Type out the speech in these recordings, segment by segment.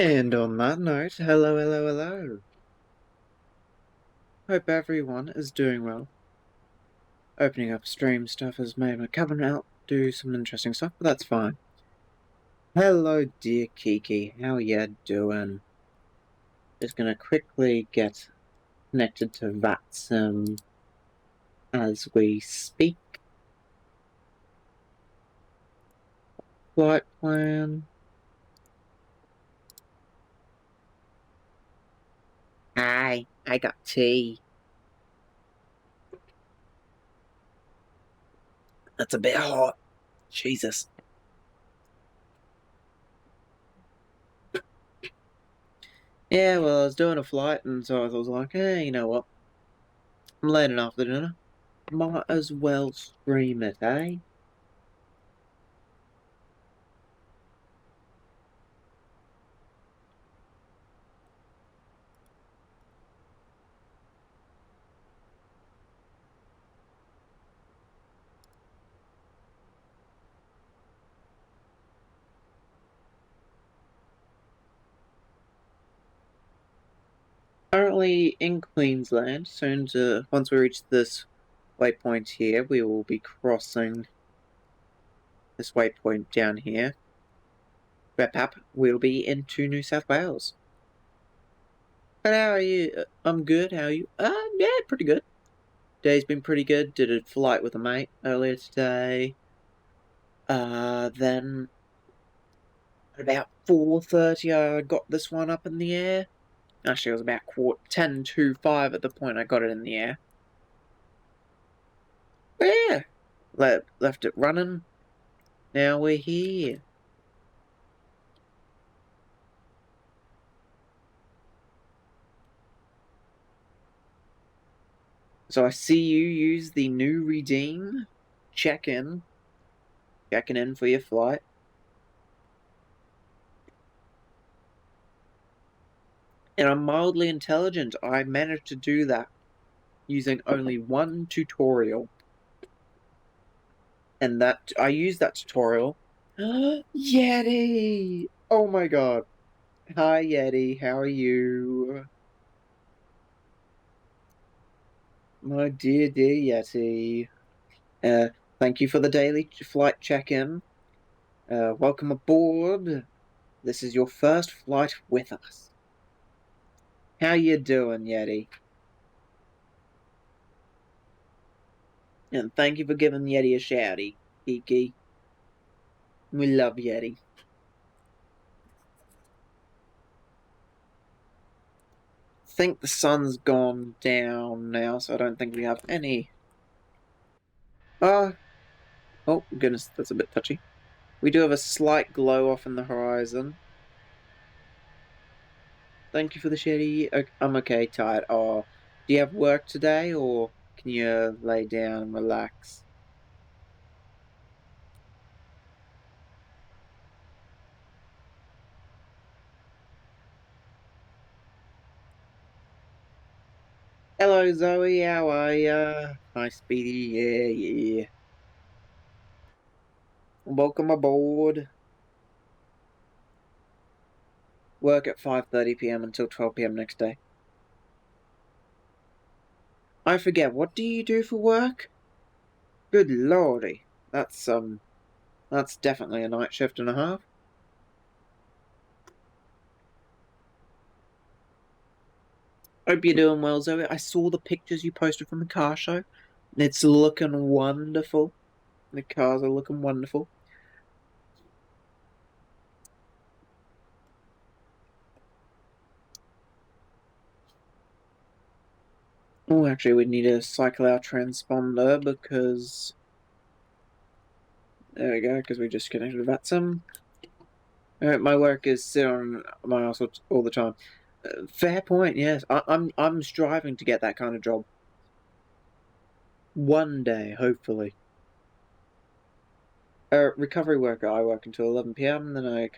And on that note, hello, hello, hello. Hope everyone is doing well. Opening up stream stuff has made me come out, do some interesting stuff, but that's fine. Hello, dear Kiki, how ya doing? Just gonna quickly get connected to VATSIM as we speak. Flight plan. Hi, I got tea. That's a bit hot. Jesus. Yeah, well, I was doing a flight, and so I was like, hey, you know what? I'm late enough for dinner. Might as well stream it, eh? Currently in Queensland. Soon to, once we reach this waypoint here, we will be crossing this waypoint down here. Wrap up, we'll be into New South Wales. But how are you? I'm good, how are you? Yeah, pretty good. Day's been pretty good. Did a flight with a mate earlier today. Then at about 4:30 I got this one up in the air. Actually, it was about 10 to 5 at the point I got it in the air. But yeah, left it running. Now we're here. So I see you use the new redeem check-in. Checking in for your flight. And I'm mildly intelligent. I managed to do that using only one tutorial. And that I used that tutorial. Yeti! Oh my god. Hi Yeti, how are you? My dear, dear Yeti. Thank you for the daily flight check-in. Welcome aboard. This is your first flight with us. How you doing, Yeti? And thank you for giving Yeti a shouty, Kiki. We love Yeti. I think the sun's gone down now, so I don't think we have any. Oh goodness, that's a bit touchy. We do have a slight glow off in the horizon. Thank you for the shady. I'm okay, tired. Oh, do you have work today, or can you lay down and relax? Hello, Zoe. How are ya? Hi, Speedy. Yeah, yeah. Welcome aboard. Work at 5:30 p.m. until 12 p.m. next day. I forget. What do you do for work? Good lordy. That's definitely a night shift and a half. Hope you're doing well, Zoe. I saw the pictures you posted from the car show. It's looking wonderful. The cars are looking wonderful. Oh, actually, we need to cycle our transponder because... There we go, because we just connected to VATSIM. My work is sit on my ass all the time. Fair point, yes. I'm striving to get that kind of job. One day, hopefully. Recovery worker, I work until 11 p.m, then I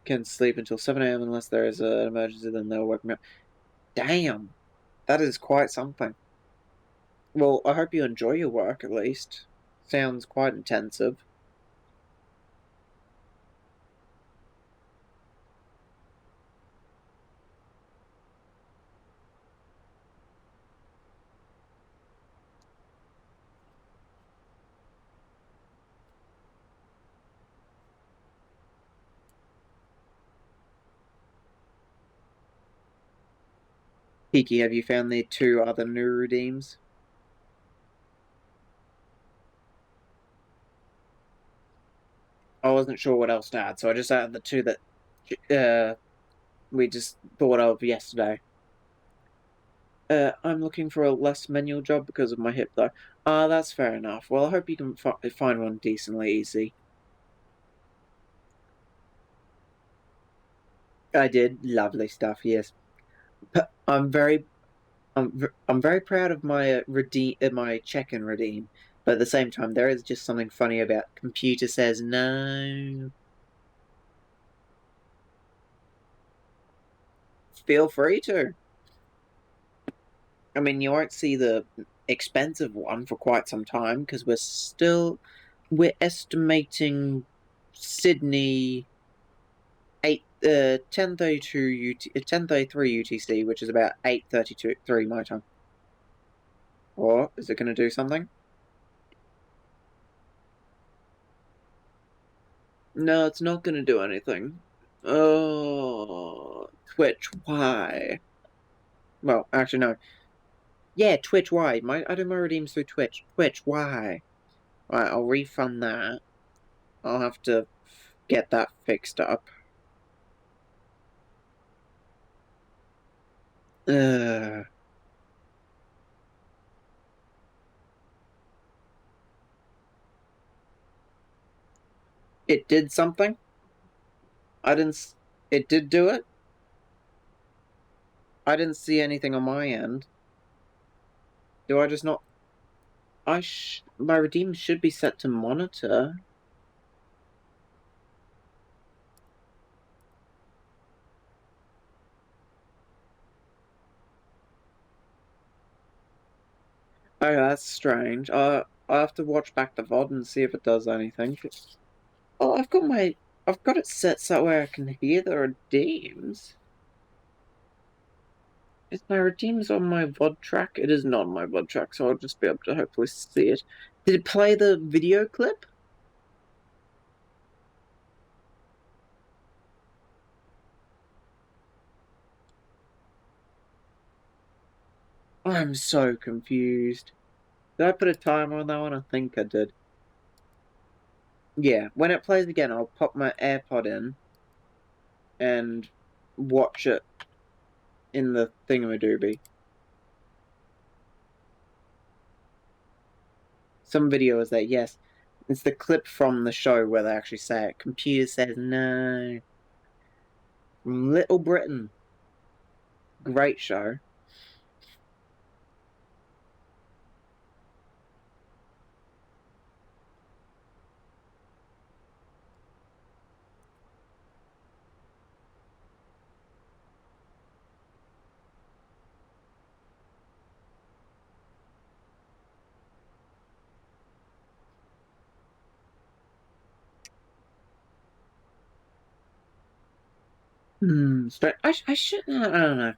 can sleep until 7 a.m. unless there is an emergency, then they'll wake me up. Damn! That is quite something. Well, I hope you enjoy your work, at least. Sounds quite intensive. Kiki, have you found the 2 other new redeems? I wasn't sure what else to add, so I just added the 2 that we just thought of yesterday. I'm looking for a less manual job because of my hip, though. That's fair enough. Well, I hope you can find one decently easy. I did. Lovely stuff, yes. But I'm very proud of my my check and redeem, but at the same time, there is just something funny about computer says no. Feel free to. I mean, you won't see the expensive one for quite some time because we're estimating Sydney 10:32 10:33 UTC, which is about 8:33 my time. Or is it going to do something? No, it's not going to do anything. Oh, Twitch, why? Well, actually, no. Yeah, Twitch, why? I do my redeems through Twitch. Twitch, why? Right, I'll refund that. I'll have to get that fixed up. Uh, it did something. I didn't. It did do it. I didn't see anything on my end. Do I just not? My redeem should be set to monitor. Oh, that's strange. I have to watch back the VOD and see if it does anything. Oh, I've got it set so where I can hear the redeems. Is my redeems on my VOD track? It is not on my VOD track, so I'll just be able to hopefully see it. Did it play the video clip? I'm so confused. Did I put a timer on that one? I think I did. Yeah, when it plays again, I'll pop my AirPod in and watch it in the thingamadoobie. Some video is there, yes. It's the clip from the show where they actually say it. Computer says no. From Little Britain. Great show. I should. I don't know.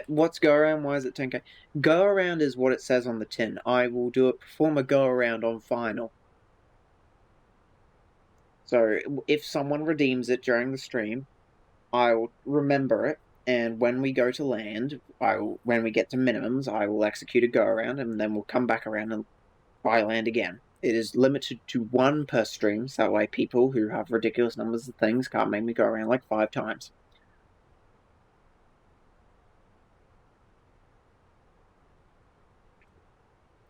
What's go around? Why is it 10K? Go around is what it says on the tin. I will do it. Perform a go around on final. So if someone redeems it during the stream, I will remember it. And when we go to land, when we get to minimums, I will execute a go around, and then we'll come back around and buy land again. It is limited to 1 per stream, so that way people who have ridiculous numbers of things can't make me go around like 5 times.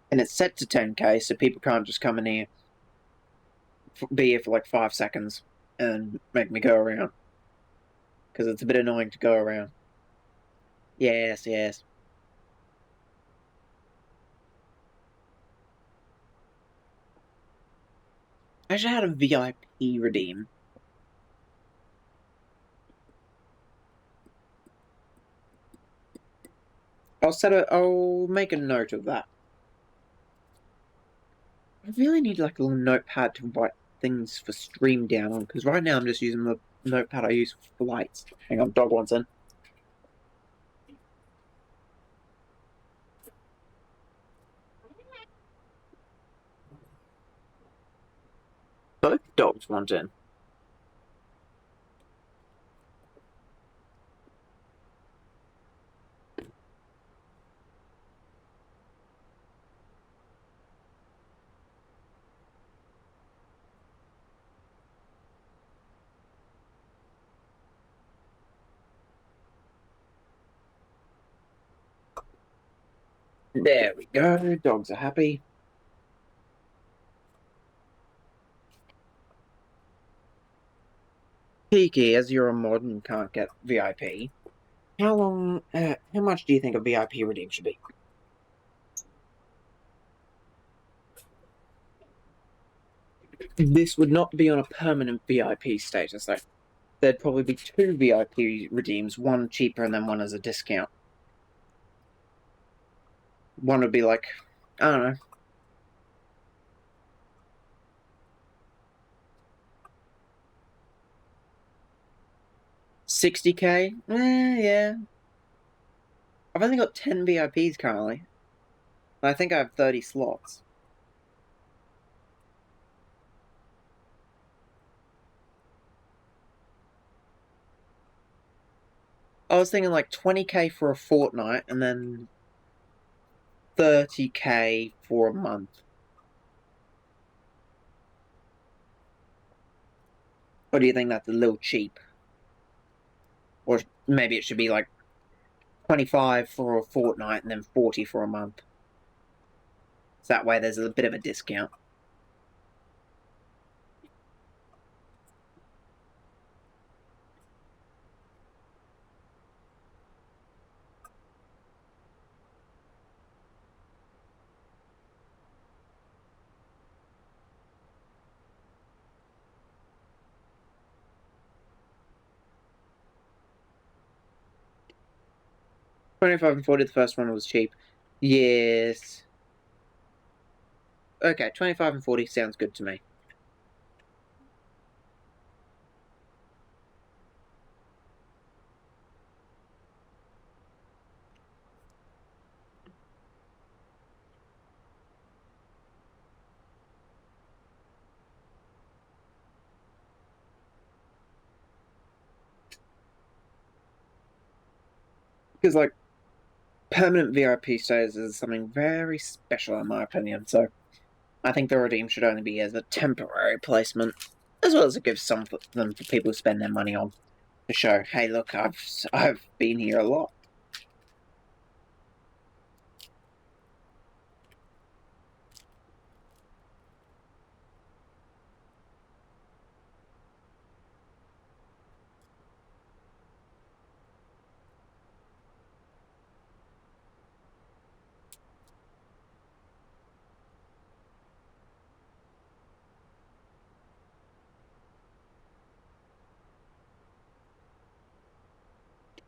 And it's set to 10K, so people can't just come in here, be here for like 5 seconds, and make me go around. Because it's a bit annoying to go around. Yes, yes. I should have had a VIP redeem. I'll make a note of that. I really need like a little notepad to write things for stream down on, because right now I'm just using the notepad I use for flights. Hang on, dog wants in. Both dogs want in. There we go. Dogs are happy. Peaky, as you're a mod and can't get VIP, how much do you think a VIP redeem should be? This would not be on a permanent VIP status, though. There'd probably be two VIP redeems, one cheaper and then one as a discount. One would be like, I don't know, 60k? Yeah. I've only got 10 VIPs currently. I think I have 30 slots. I was thinking like 20k for a fortnight and then 30k for a month. Or do you think that's a little cheap? Or maybe it should be like 25 for a fortnight and then 40 for a month. So that way there's a bit of a discount. $25 and 40, the first one was cheap. Yes. Okay, 25 and 40 sounds good to me. Because, like, permanent VIP status is something very special, in my opinion. So I think the redeem should only be as a temporary placement, as well as it gives some for them for people to spend their money on to show, hey, look, I've been here a lot.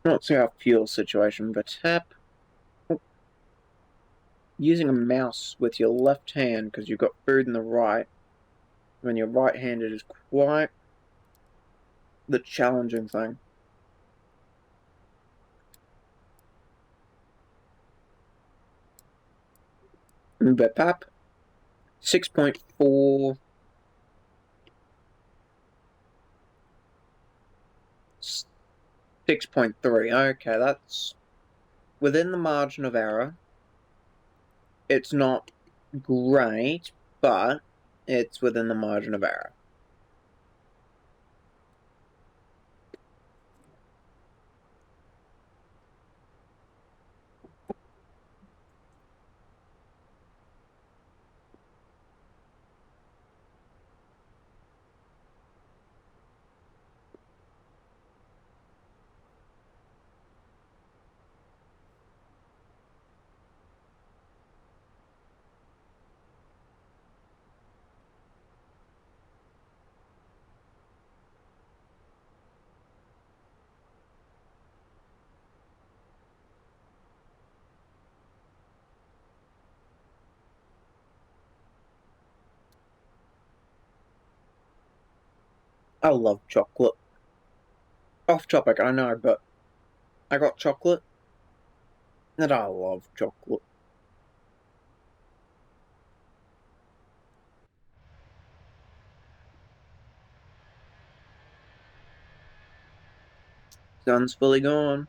Not see our fuel situation, but tap using a mouse with your left hand because you've got food in the right when you're right-handed is quite the challenging thing. But pap 6.4 6.3. Okay, that's within the margin of error. It's not great, but it's within the margin of error. I love chocolate. Off topic, I know, but I got chocolate, and I love chocolate. Sun's fully gone.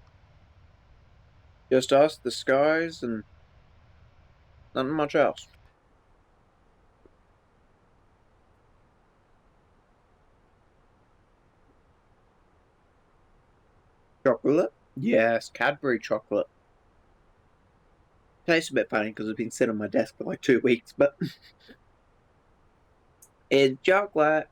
Just us, the skies, and nothing much else. Chocolate? Yes, Cadbury chocolate. Tastes a bit funny because it's been sitting on my desk for like 2 weeks, but it's chocolate.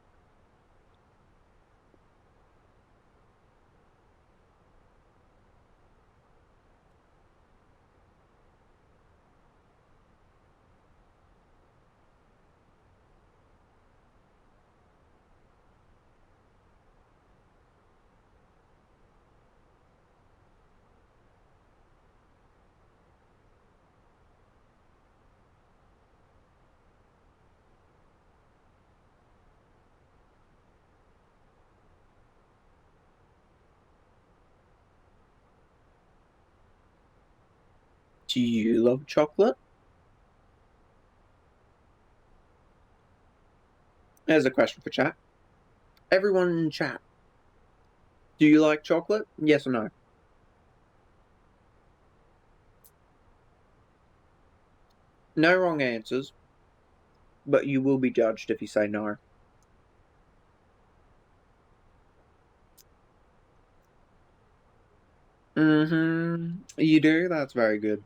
Do you love chocolate? There's a question for chat. Everyone in chat, do you like chocolate? Yes or no? No wrong answers, but you will be judged if you say no. You do? That's very good.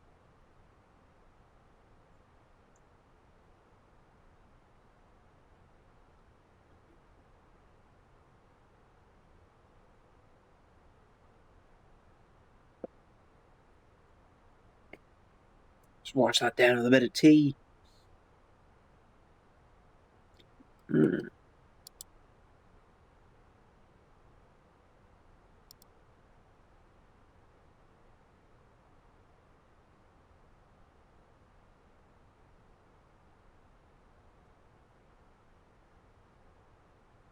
Just wash that down with a bit of tea. Mm.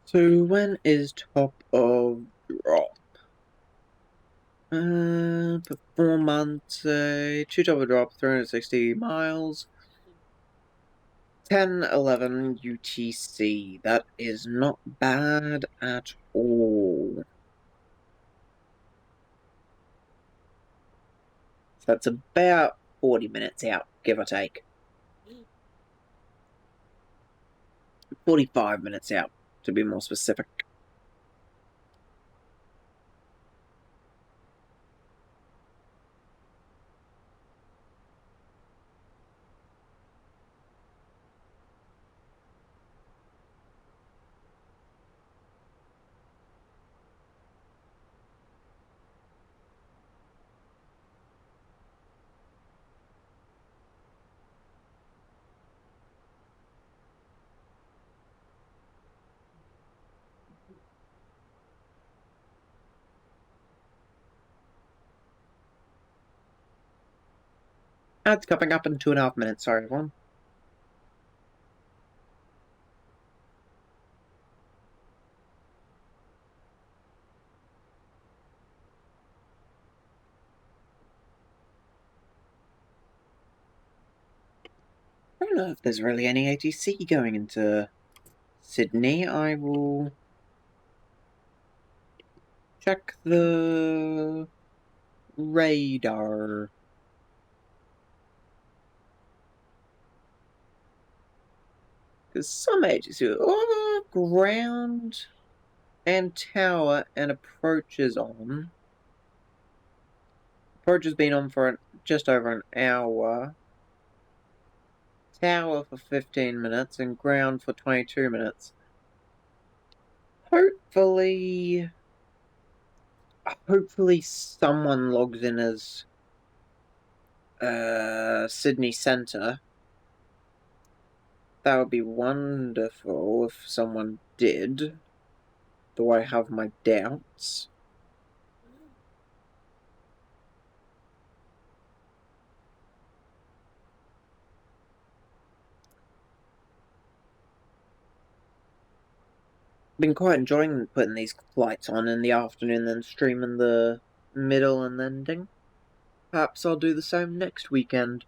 So when is top of drop? For 4 months, two top of drop, 360 miles. 10:11 UTC. That is not bad at all. So that's about 40 minutes out, give or take. 45 minutes out, to be more specific. That's coming up in 2.5 minutes, sorry everyone. I don't know if there's really any ATC going into Sydney. I will check the radar. Because some ATC, ground and tower and approach is on. Approach has been on for just over an hour. Tower for 15 minutes and ground for 22 minutes. Hopefully someone logs in as Sydney Centre. That would be wonderful if someone did, though I have my doubts. Been quite enjoying putting these flights on in the afternoon, then streaming the middle and ending. Perhaps I'll do the same next weekend.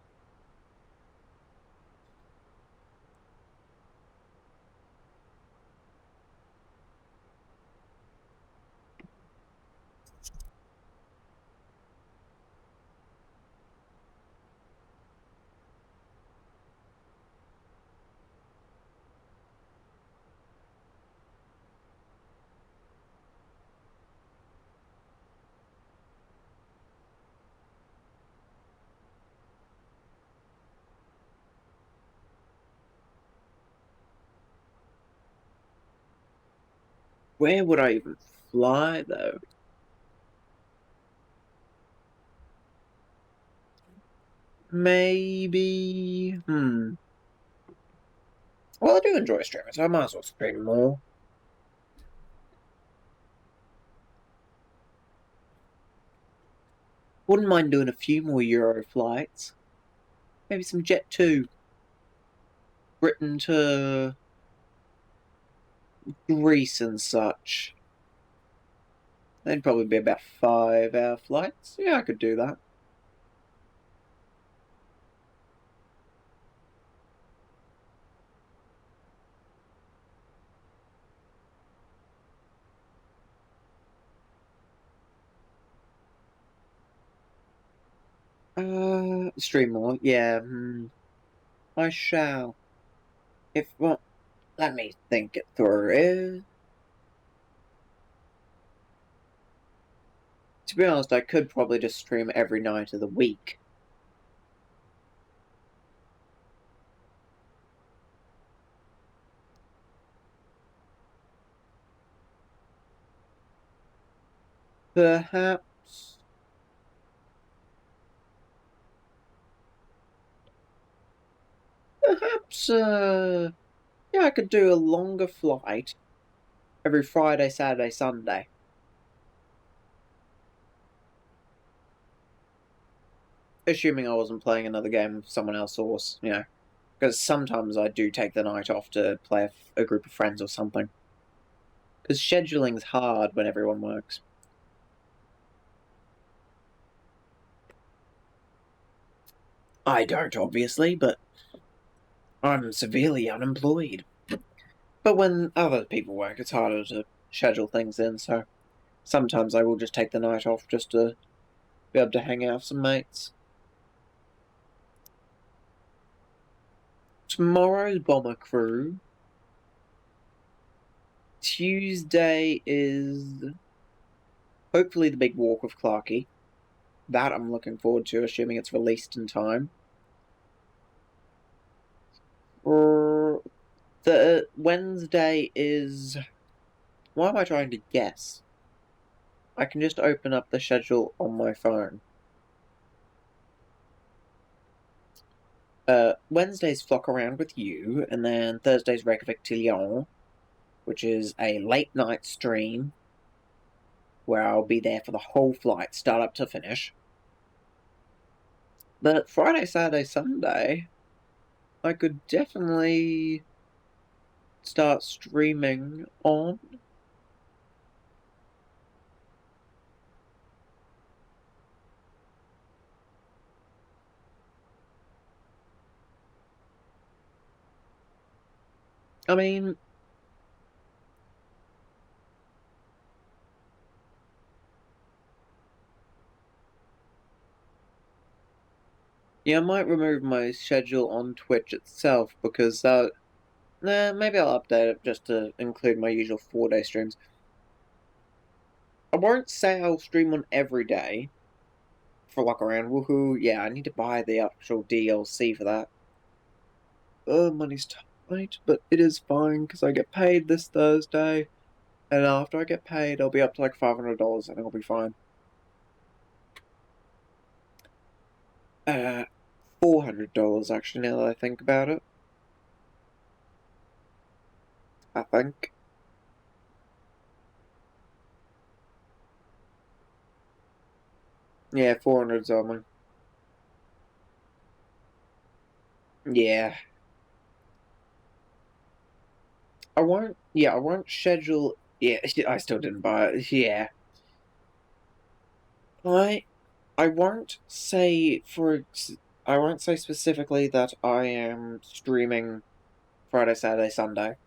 Where would I even fly, though? Maybe... Well, I do enjoy streaming, so I might as well stream more. Wouldn't mind doing a few more Euro flights. Maybe some Jet 2. Britain to Greece and such. They'd probably be about 5-hour flights. Yeah, I could do that. Stream more. Yeah, I shall. If, well, let me think it through. To be honest, I could probably just stream every night of the week. Perhaps. Perhaps, yeah, I could do a longer flight every Friday, Saturday, Sunday. Assuming I wasn't playing another game with someone else or, because sometimes I do take the night off to play a group of friends or something. Because scheduling's hard when everyone works. I don't, obviously, but I'm severely unemployed. But when other people work, it's harder to schedule things in, so sometimes I will just take the night off just to be able to hang out with some mates. Tomorrow's Bomber Crew. Tuesday is hopefully the big walk with Clarky. That I'm looking forward to, assuming it's released in time. The Wednesday is... Why am I trying to guess? I can just open up the schedule on my phone. Wednesday's Flock Around with You, and then Thursday's Reykjavik to Lyon, which is a late night stream where I'll be there for the whole flight, start up to finish. But Friday, Saturday, Sunday, I could definitely start streaming on. I mean, yeah, I might remove my schedule on Twitch itself because maybe I'll update it just to include my usual 4-day streams. I won't say I'll stream on every day for Lock Around. Woohoo! Yeah, I need to buy the actual DLC for that. Money's tight, but it is fine because I get paid this Thursday, and after I get paid, I'll be up to like $500. I think I'll be fine. $400 actually. Now that I think about it, I think. Yeah, 400's on me. Yeah. I won't. Yeah, I won't schedule. Yeah, I still didn't buy it. Yeah. I won't say I won't say specifically that I am streaming Friday, Saturday, Sunday.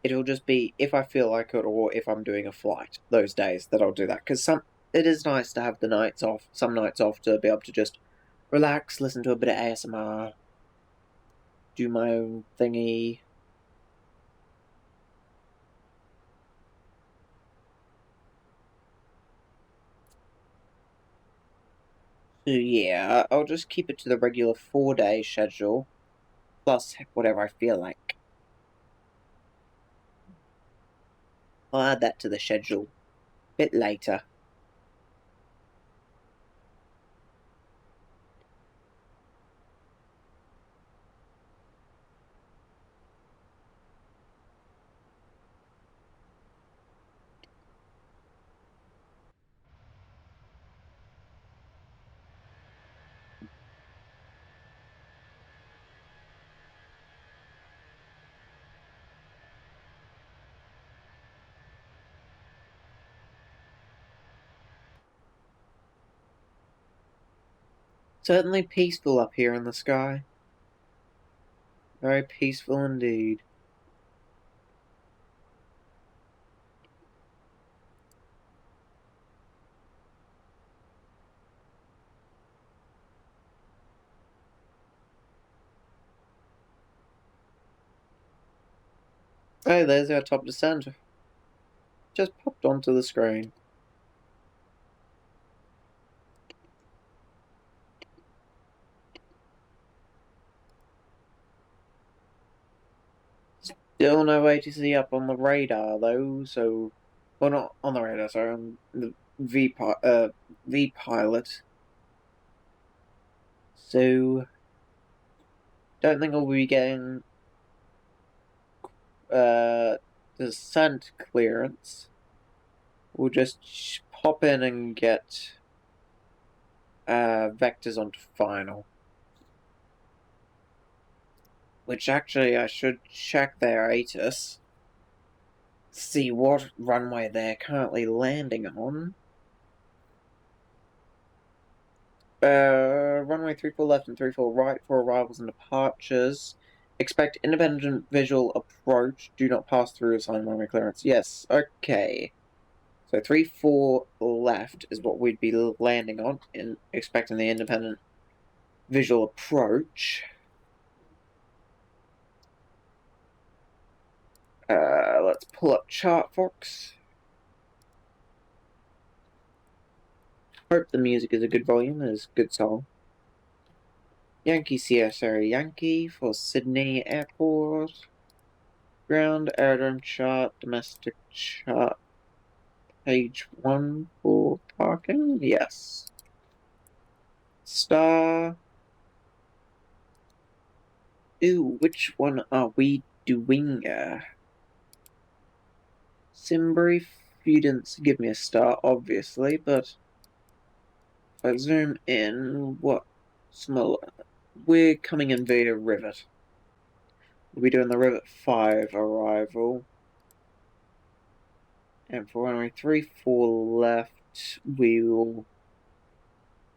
It'll just be if I feel like it or if I'm doing a flight those days that I'll do that. Because it is nice to have the nights off, some nights off to be able to just relax, listen to a bit of ASMR, do my own thingy. So yeah, I'll just keep it to the regular 4-day schedule, plus whatever I feel like. I'll add that to the schedule a bit later. Certainly peaceful up here in the sky. Very peaceful indeed. Oh, there's our top descent. Just popped onto the screen. Still no ATC up on the radar though, so well not on the radar, sorry, on the V pilot. So don't think I'll be getting descent clearance. We'll just pop in and get vectors onto final. Which actually I should check their ATIS. See what runway they're currently landing on. Runway 34 left and 34 right for arrivals and departures. Expect independent visual approach. Do not pass through assigned runway clearance. Yes, okay. So 34 left is what we'd be landing on, in expecting the independent visual approach. Let's pull up ChartFox. Hope the music is a good volume. It's a good song. Yankee Sierra Yankee for Sydney Airport. Ground aerodrome chart, domestic chart. Page 1 for parking. Yes. Star. Ooh, which one are we doing? Simbrief. You didn't give me a star, obviously, but if I zoom in, what smaller? We're coming in via Rivet. We'll be doing the Rivet 5 arrival. And for runway 34 left, we will...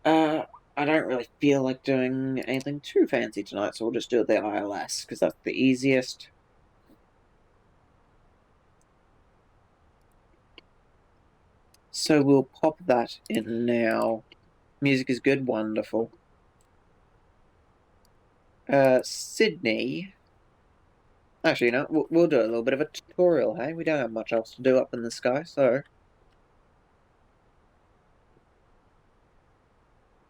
I don't really feel like doing anything too fancy tonight, so we'll just do the ILS, because that's the easiest. So we'll pop that in now. Music is good, wonderful. Sydney. Actually, we'll do a little bit of a tutorial, hey? We don't have much else to do up in the sky, so...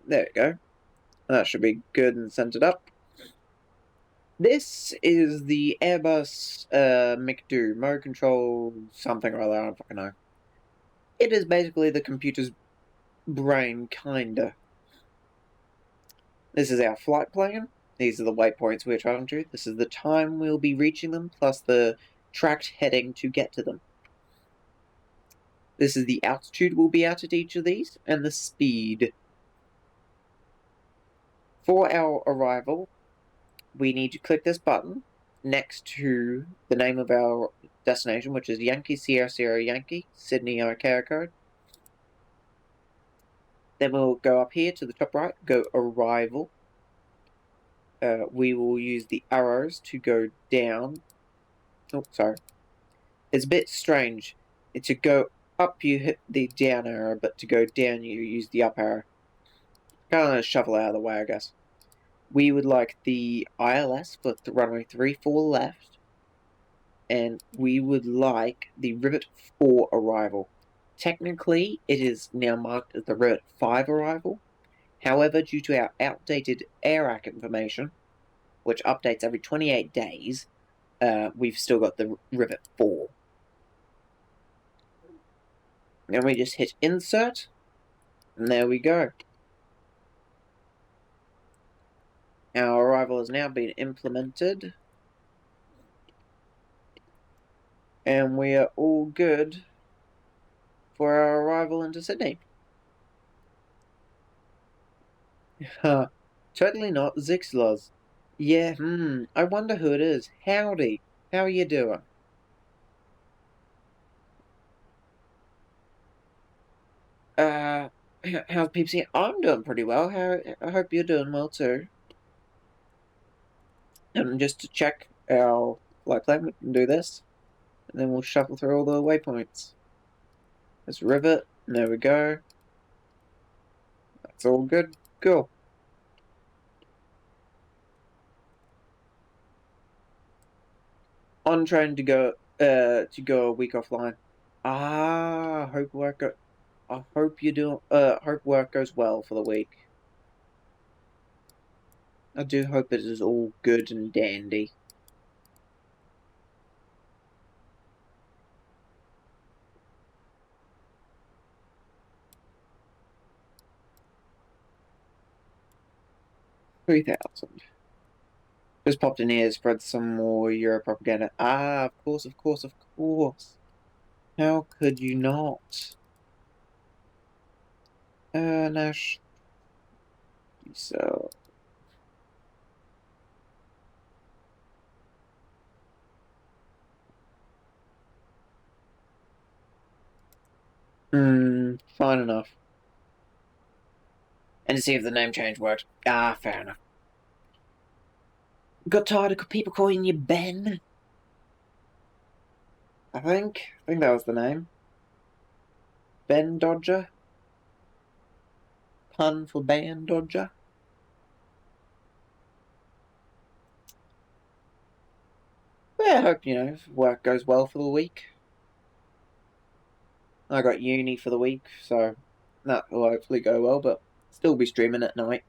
There we go. That should be good and centered up. This is the Airbus McDo, mode control something or other, I don't fucking know. It is basically the computer's brain, kinda. This is our flight plan. These are the waypoints we're traveling to. This is the time we'll be reaching them, plus the tracked heading to get to them. This is the altitude we'll be at each of these, and the speed. For our arrival, we need to click this button next to the name of our destination, which is Yankee Sierra Sierra Yankee, Sydney Area Code. Then we'll go up here to the top right, go arrival. We will use the arrows to go down. Oh, sorry. It's a bit strange. To go up, you hit the down arrow, but to go down, you use the up arrow. Kind of shuffle out of the way, I guess. We would like the ILS for the runway 34 left, and we would like the Rivet 4 arrival. Technically, it is now marked as the Rivet 5 arrival. However, due to our outdated AIRAC information, which updates every 28 days, we've still got the Rivet 4. And we just hit insert, and there we go. Our arrival has now been implemented. And we are all good for our arrival into Sydney. Huh. Totally not Zixla's. Yeah, I wonder who it is. Howdy. How are you doing? Uh, how's Peepsy? I'm doing pretty well. I hope you're doing well too. And just to check our flight plan, we can do this. And then we'll shuffle through all the waypoints. There's Rivet. There we go. That's all good. Cool. On train to go a week offline. Ah, I hope you do hope work goes well for the week. I do hope it is all good and dandy. $3,000. Just popped in here to spread some more Euro propaganda. Ah, of course, of course, of course. How could you not? Nash. So. Fine enough. And to see if the name change worked. Ah, fair enough. Got tired of people calling you Ben? I think that was the name. Ben Dodger? Pun for Ben Dodger? Yeah, I hope, work goes well for the week. I got uni for the week, so that will hopefully go well, but still be streaming at night.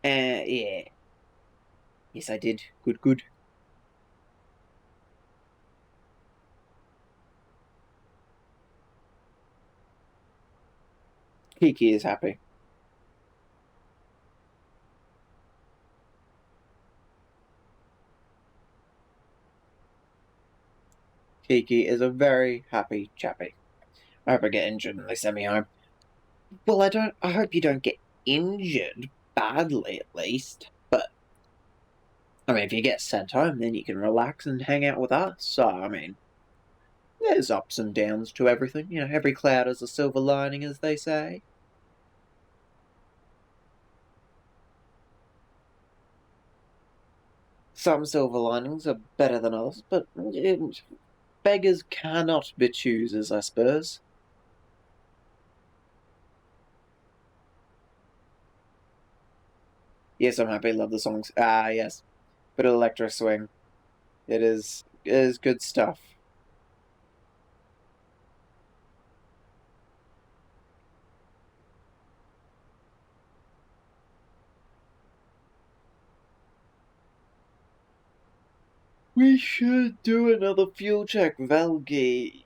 Yeah. Yes, I did. Good, good. Kiki is happy. Kiki is a very happy chappy. I hope I get injured and they send me home. Well, I hope you don't get injured badly, at least. But, I mean, if you get sent home, then you can relax and hang out with us. So, I mean, there's ups and downs to everything. Every cloud has a silver lining, as they say. Some silver linings are better than others, but beggars cannot be choosers, I suppose. Yes, I'm happy. Love the songs. Ah, yes. Bit of electro swing. It is good stuff. We should do another fuel check, Velgi.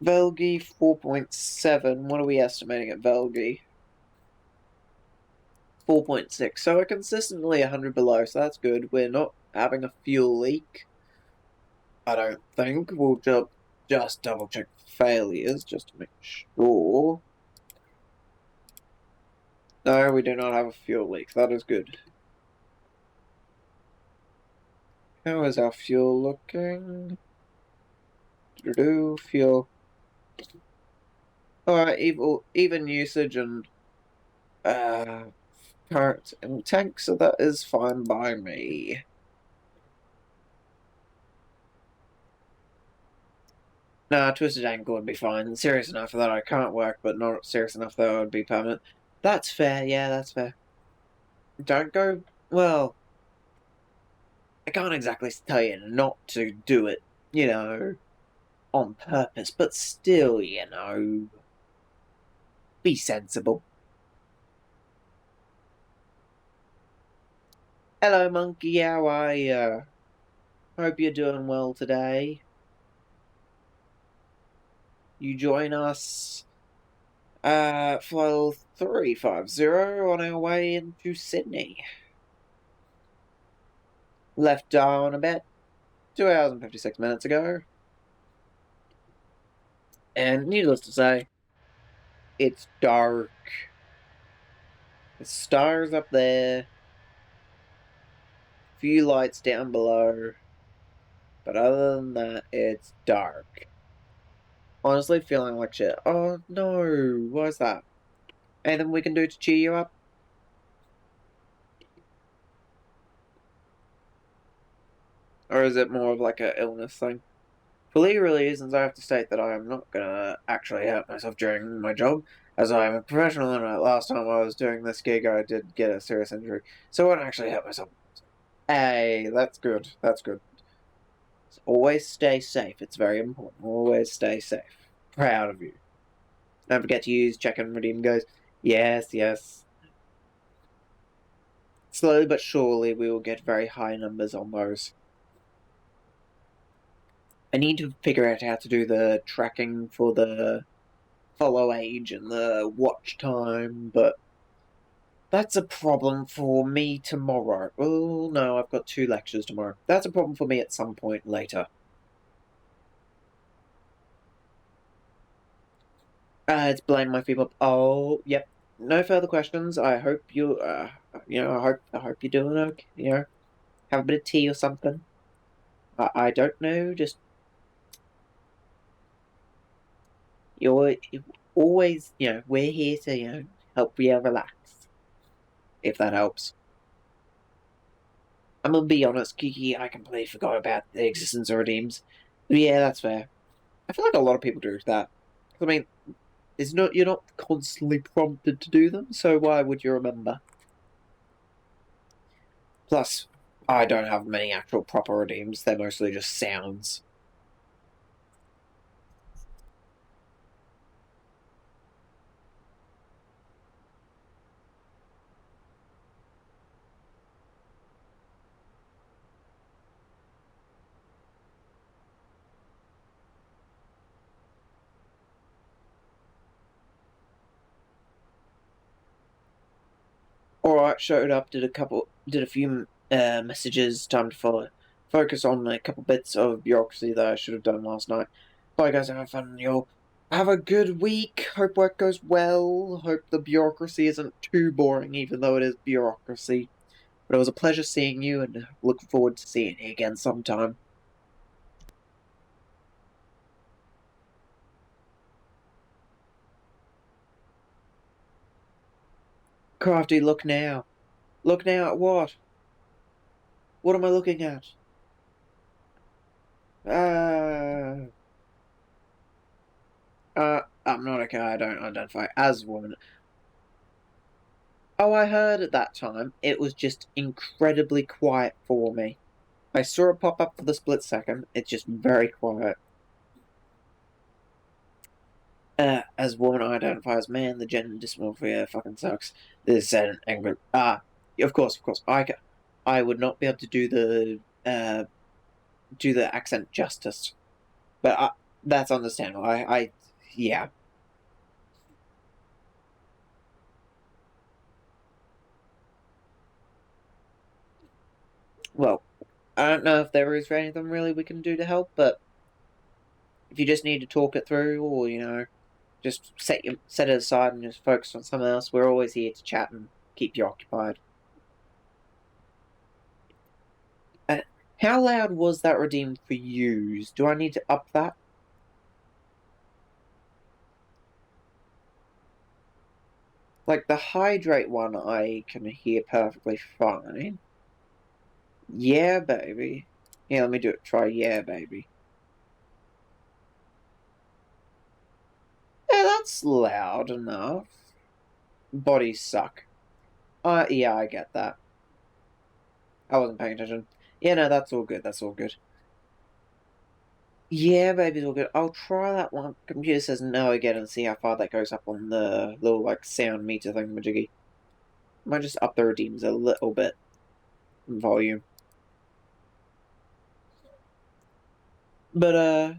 Velgi 4.7. What are we estimating at Velgi? 4.6. So we're consistently 100 below, so that's good. We're not having a fuel leak. I don't think. We'll just double check failures just to make sure. No, we do not have a fuel leak. That is good. How is our fuel looking? Fuel. Alright, even usage and current in tank, so that is fine by me. Nah, twisted ankle would be fine. Serious enough that I can't work, but not serious enough that it would be permanent. That's fair, yeah, that's fair. Don't go, well, I can't exactly tell you not to do it you know, on purpose, but still, you know, be sensible. Hello, monkey, how are you? Hope you're doing well today. You join us, flight 350 on our way into Sydney. Left on about 2 hours and 56 minutes ago. And needless to say, it's dark. The stars up there, few lights down below, but other than that, it's dark. Honestly, feeling like shit. Oh no, what's that? Anything we can do to cheer you up? Or is it more of like a illness thing? For legal reasons, I have to state that I am not gonna actually hurt myself during my job, as I am a professional and last time I was doing this gig I did get a serious injury, so I won't actually hurt myself. Hey, that's good, that's good. Always stay safe, it's very important. Always stay safe. Proud of you. Don't forget to use check and redeem goes. Yes, yes. Slowly but surely we will get very high numbers on those. I need to figure out how to do the tracking for the follow age and the watch time, but that's a problem for me tomorrow. Oh no, I've got 2 lectures tomorrow. That's a problem for me at some point later. It's blame my feeble. Oh, yep. No further questions. I hope you, I hope you're doing okay. You know, have a bit of tea or something. I don't know. Just you always, we're here to, help you relax. If that helps. I'm gonna be honest, Kiki. I completely forgot about the existence of redeems. Yeah, that's fair. I feel like a lot of people do that. I mean, you're not constantly prompted to do them, so why would you remember? Plus, I don't have many actual proper redeems. They're mostly just sounds. Alright, showed up, did a few messages, time to focus on a couple bits of bureaucracy that I should have done last night. Bye guys, have fun, y'all. Have a good week, hope work goes well, hope the bureaucracy isn't too boring, even though it is bureaucracy. But it was a pleasure seeing you, and looking forward to seeing you again sometime. Crafty, look now. Look now at what? What am I looking at? Uh, I'm not okay. I don't identify as a woman. Oh, I heard at that time it was just incredibly quiet for me. I saw it pop up for the split second. It's just very quiet. As a woman, I identify as man. The gender dysmorphia fucking sucks. This an angry. Of course. I would not be able to do the accent justice, but that's understandable. Yeah. Well, I don't know if there is anything really we can do to help, but if you just need to talk it through, or just set it aside and just focus on something else, we're always here to chat and keep you occupied. Uh, how loud was that redeemed for you? Do I need to up that? Like the hydrate one, I can hear perfectly fine. Yeah, baby. Yeah, let me do it. Try yeah, baby. Yeah, that's loud enough. Bodies suck. Yeah, I get that. I wasn't paying attention. Yeah, no, that's all good. That's all good. Yeah, baby's all good. I'll try that one. Computer says no again and see how far that goes up on the little, like, sound meter thingamajiggy. Might just up the redeems a little bit in volume. But,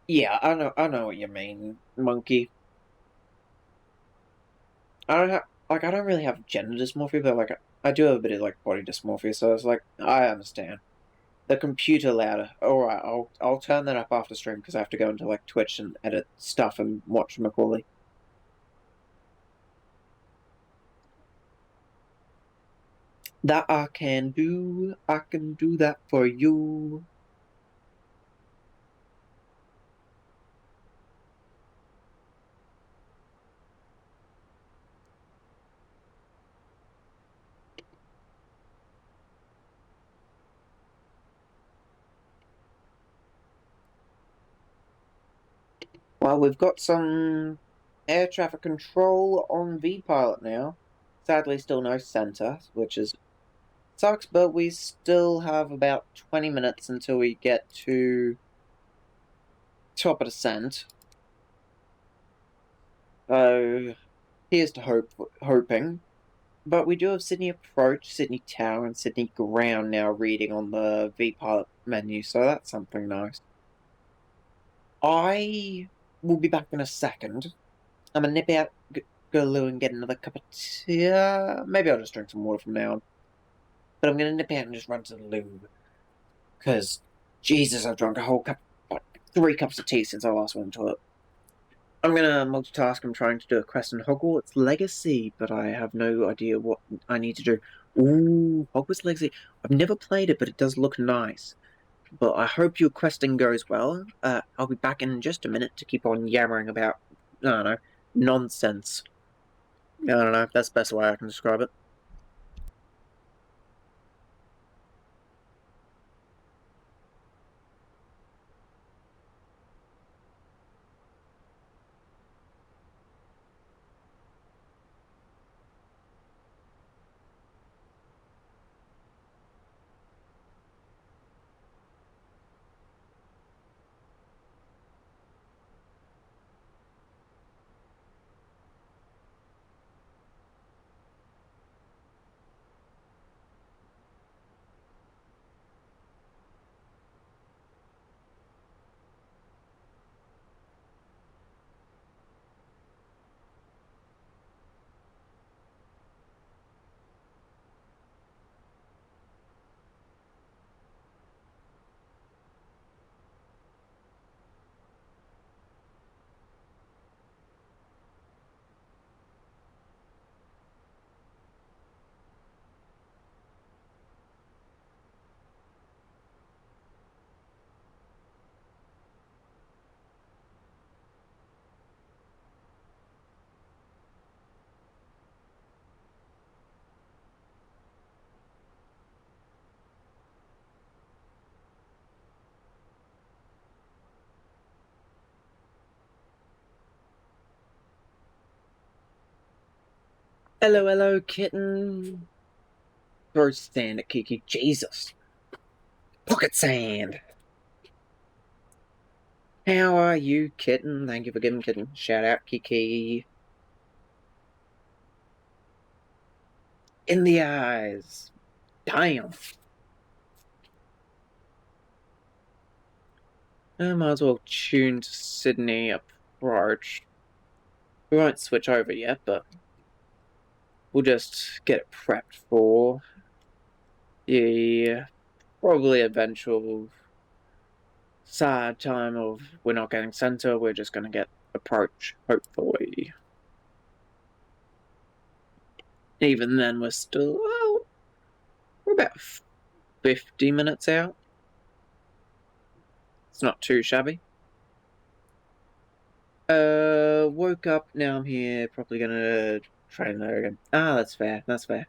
yeah, I know what you mean, monkey. I don't really have gender dysmorphia, but, like, I do have a bit of, like, body dysmorphia, so it's like, I understand. The computer louder. Alright, I'll turn that up after stream, because I have to go into, like, Twitch and edit stuff and watch Macaulay. That I can do. I can do that for you. Well, we've got some air traffic control on V-Pilot now. Sadly, still no center, which is sucks, but we still have about 20 minutes until we get to top of descent. So here's to hoping. But we do have Sydney Approach, Sydney Tower, and Sydney Ground now reading on the V-Pilot menu, so that's something nice. I will be back in a second. I'm gonna nip out, go to Lou and get another cup of tea. Maybe I'll just drink some water from now on. But I'm gonna nip out and just run to the loo. Because, Jesus, I've drunk a whole cup, like 3 cups of tea since I last went to it. I'm gonna multitask. I'm trying to do a quest in Hogwarts Legacy, but I have no idea what I need to do. Ooh, Hogwarts Legacy. I've never played it, but it does look nice. But I hope your questing goes well. I'll be back in just a minute to keep on yammering about, I don't know, nonsense. I don't know, that's the best way I can describe it. Hello, hello, kitten. Throw sand at Kiki. Jesus. Pocket sand. How are you, kitten? Thank you for giving kitten. Shout out, Kiki. In the eyes. Damn. I might as well tune to Sydney Approach. We won't switch over yet, but we'll just get it prepped for the probably eventual sad time of we're not getting center, we're just gonna get approach, hopefully. Even then, we're still, well, we're about 50 minutes out. It's not too shabby. Woke up, now I'm here, probably gonna train there again. Ah, that's fair, that's fair.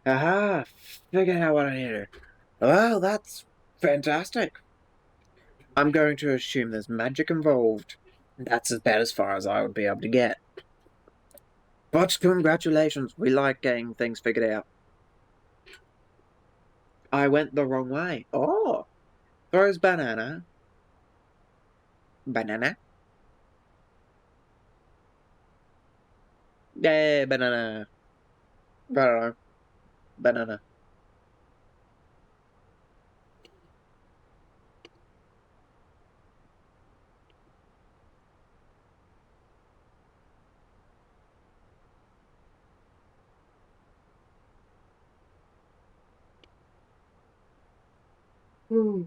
Aha, figured out what I needed. Well, that's fantastic. I'm going to assume there's magic involved. That's about as far as I would be able to get. But congratulations, we like getting things figured out. I went the wrong way. Oh, throws banana. Banana. Yeah, banana. Banana. Banana. Hmm.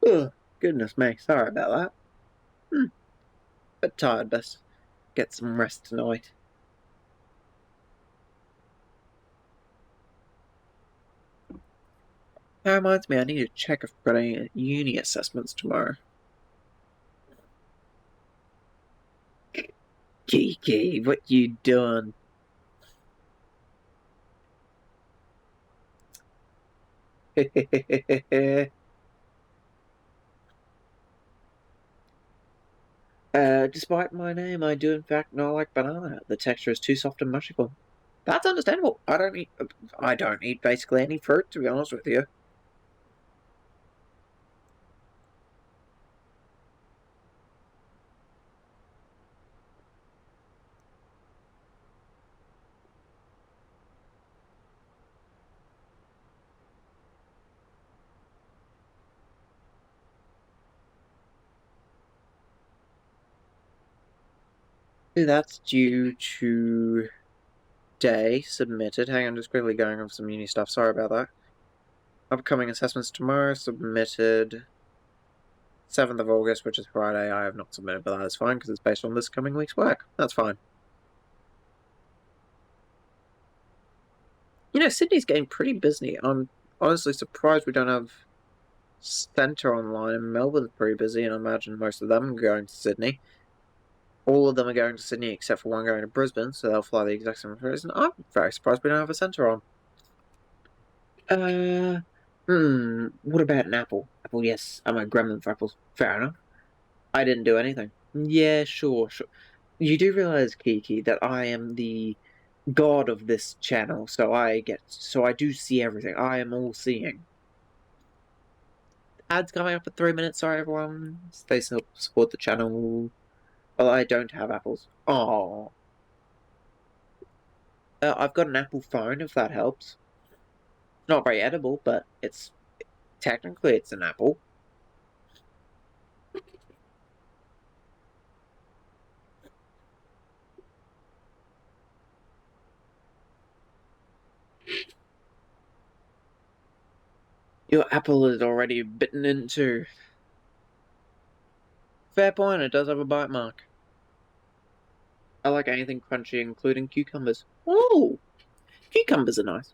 Ugh, goodness me. Sorry about that. Hmm. Bit tired. Best get some rest tonight. That reminds me, I need to check if I've got any uni assessments tomorrow. Kiki, what you doing? Despite my name, I do in fact not like banana. The texture is too soft and mushyable. That's understandable. I don't eat basically any fruit, to be honest with you. That's due to day submitted. Hang on, just quickly going over some uni stuff. Sorry about that. Upcoming assessments tomorrow, submitted 7th of August, which is Friday. I have not submitted, but that is fine because it's based on this coming week's work. That's fine. You know, Sydney's getting pretty busy. I'm honestly surprised we don't have Centre online, and Melbourne's pretty busy, and I imagine most of them are going to Sydney. All of them are going to Sydney except for one going to Brisbane, so they'll fly the exact same reason. I'm very surprised we don't have a Centre on. Uh, what about an apple? Apple, yes. I'm a gremlin for apples. Fair enough. I didn't do anything. Yeah, sure, sure. You do realize, Kiki, that I am the god of this channel, so I do see everything. I am all seeing. Ads coming up in 3 minutes. Sorry, everyone. Stay support the channel. Well, I don't have apples. Oh, I've got an Apple phone. If that helps. Not very edible, but it's technically it's an apple. Your apple is already bitten into. Fair point. It does have a bite mark. I like anything crunchy, including cucumbers. Oh, cucumbers are nice.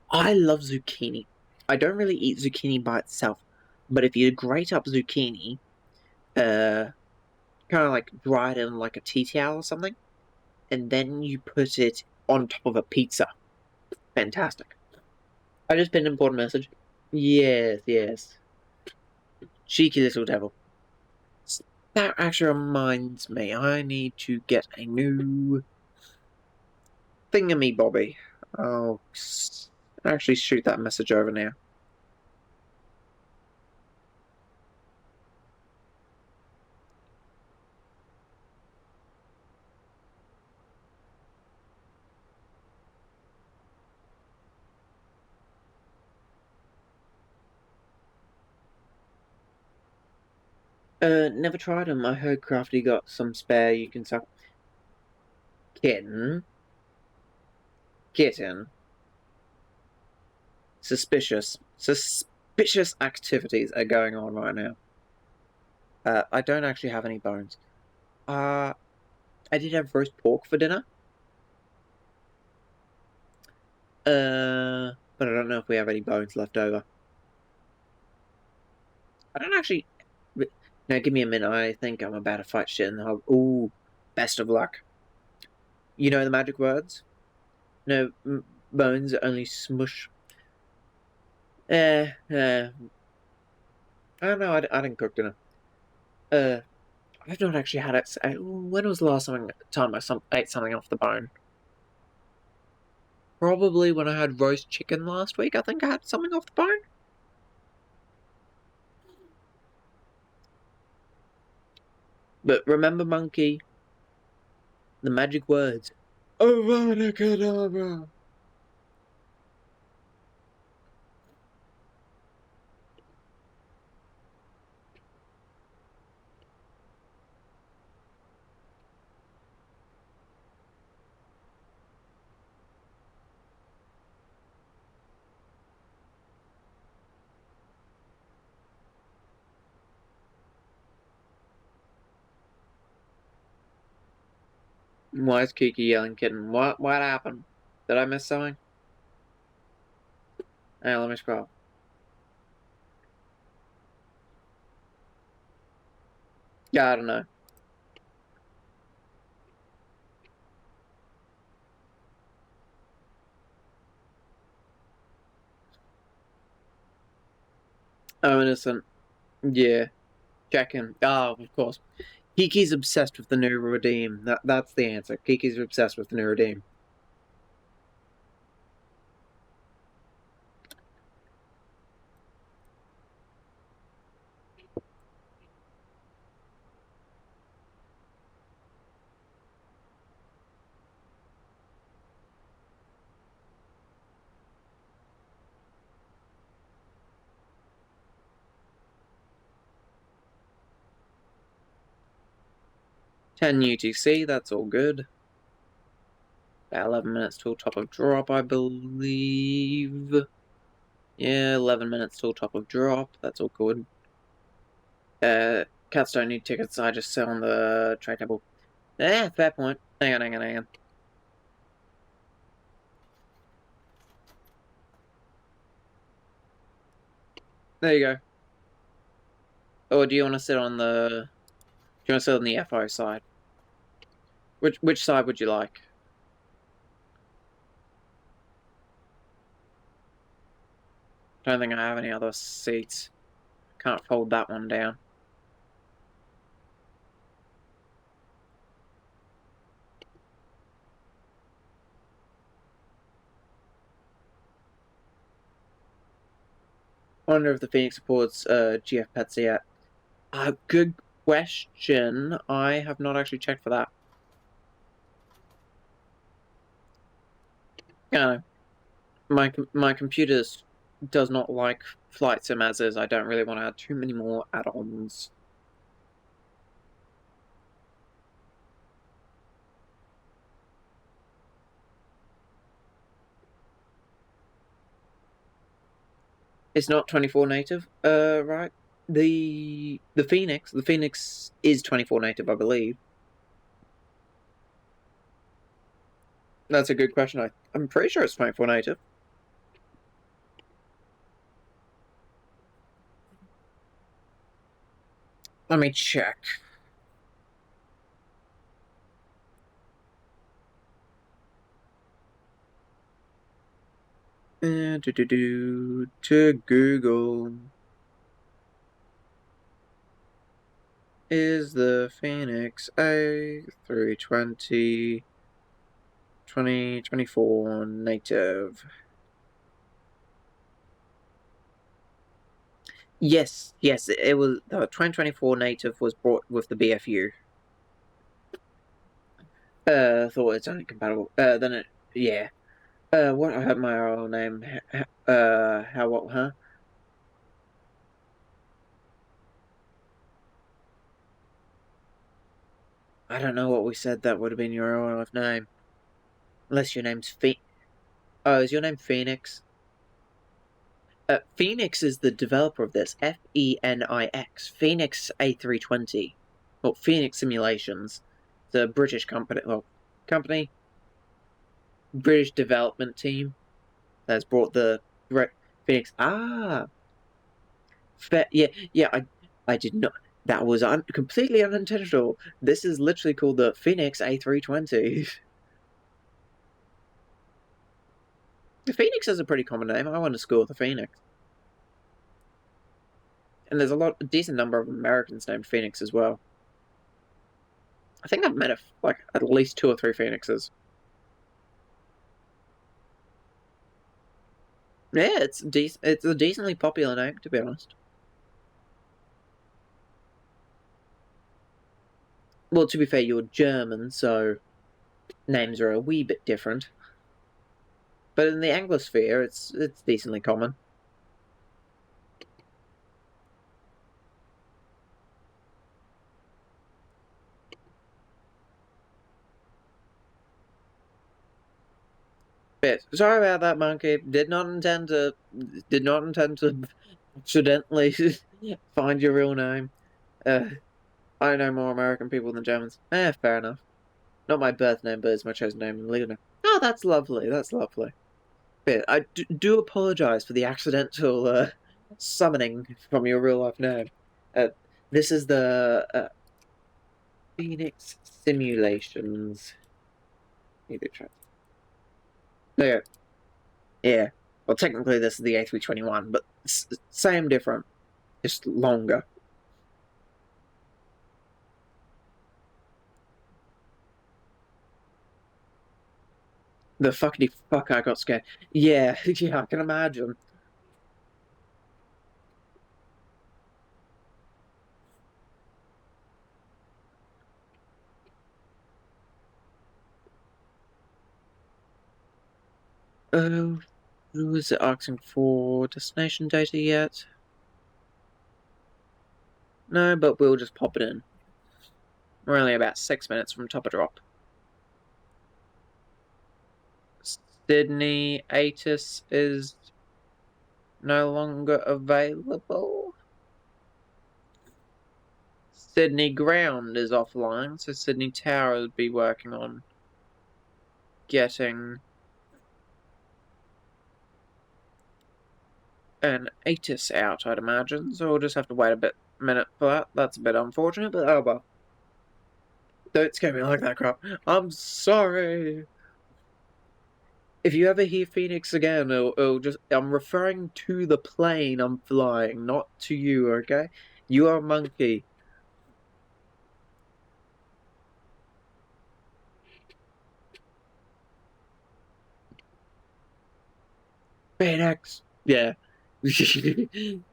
I love zucchini. I don't really eat zucchini by itself, but if you grate up zucchini, uh, kind of like dry it in like a tea towel or something, and then you put it on top of a pizza. Fantastic. I just pinned an important message. Yes, yes. Cheeky little devil. That actually reminds me, I need to get a new thingamy bobby. I'll actually shoot that message over now. Never tried them. I heard Crafty got some spare you can suck. Kitten. Kitten. Suspicious. Suspicious activities are going on right now. I don't actually have any bones. I did have roast pork for dinner. But I don't know if we have any bones left over. I don't actually. Now, give me a minute. I think I'm about to fight shit in the hog. Ooh, best of luck. You know the magic words? No, bones only smush. I don't know. I didn't cook dinner. Uh, I've not actually had it. When was the last time I ate something off the bone? probably when I had roast chicken last week. I think I had something off the bone. But remember, monkey, the magic words. Avada Kedavra. Why is Kiki yelling kitten? What happened? Did I miss something? Hey, let me scroll. Yeah, I don't know. I'm innocent. Yeah. Checking. Oh, of course. Kiki's obsessed with the new redeem. That's the answer. Kiki's obsessed with the new redeem. Ten UTC, that's all good. About 11 minutes till top of drop, I believe. Yeah, 11 minutes till top of drop. That's all good. Cats don't need tickets. I just sit on the tray table. Fair point. Hang on. There you go. Or do you want to sit on the? Do you want to sit on the FO side? Which side would you like? Don't think I have any other seats. Can't fold that one down. I wonder if the Phoenix supports GF Pets yet. Good question. I have not actually checked for that. Yeah, my computer does not like flight sim as is. I don't really want to add too many more add-ons. It's not 24 native, right? The Phoenix is 24 native, I believe. That's a good question. I'm pretty sure it's 24 native. Let me check. To Google. Is the Fenix A320 2024 native? Yes, it was the 2024 native was brought with the BFU. Thought it's only compatible. Then it, yeah. What I have my own name. How what? Huh? I don't know what we said. That would have been your own name, unless your name's Oh, is your name Phoenix? Phoenix is the developer of this. Fenix. Phoenix A320. Well, Phoenix Simulations. It's a British company. Well, company. British development team that's brought the Phoenix. Yeah. I did not. That was completely unintentional. This is literally called the Phoenix A320. The Phoenix is a pretty common name. I went to school with the Phoenix. And there's a decent number of Americans named Phoenix as well. I think I've met like at least 2 or 3 Phoenixes. Yeah, it's a decently popular name, to be honest. Well, to be fair, you're German, so names are a wee bit different. But in the Anglosphere, it's decently common. But sorry about that, monkey. Did not intend to accidentally find your real name. Uh, I know more American people than Germans. Fair enough. Not my birth name, but it's my chosen name and legal name. Oh, that's lovely. That's lovely. But I do apologize for the accidental summoning from your real life name. Uh, this is the Phoenix simulations. Need to try. There. Yeah. Well, technically, this is the A321, but same different, just longer. The fuckity fuck, I got scared. Yeah, yeah, I can imagine. Oh, was it asking for destination data yet? No, but we'll just pop it in. We're only about 6 minutes from top of drop. Sydney ATIS is no longer available. Sydney Ground is offline, so Sydney Tower would be working on getting an ATIS out, I'd imagine. So we'll just have to wait minute for that. That's a bit unfortunate, but oh well. Don't scare me like that, crap. I'm sorry. If you ever hear Phoenix again, it'll just I'm referring to the plane I'm flying, not to you, okay? You are a monkey. Fenix. Yeah.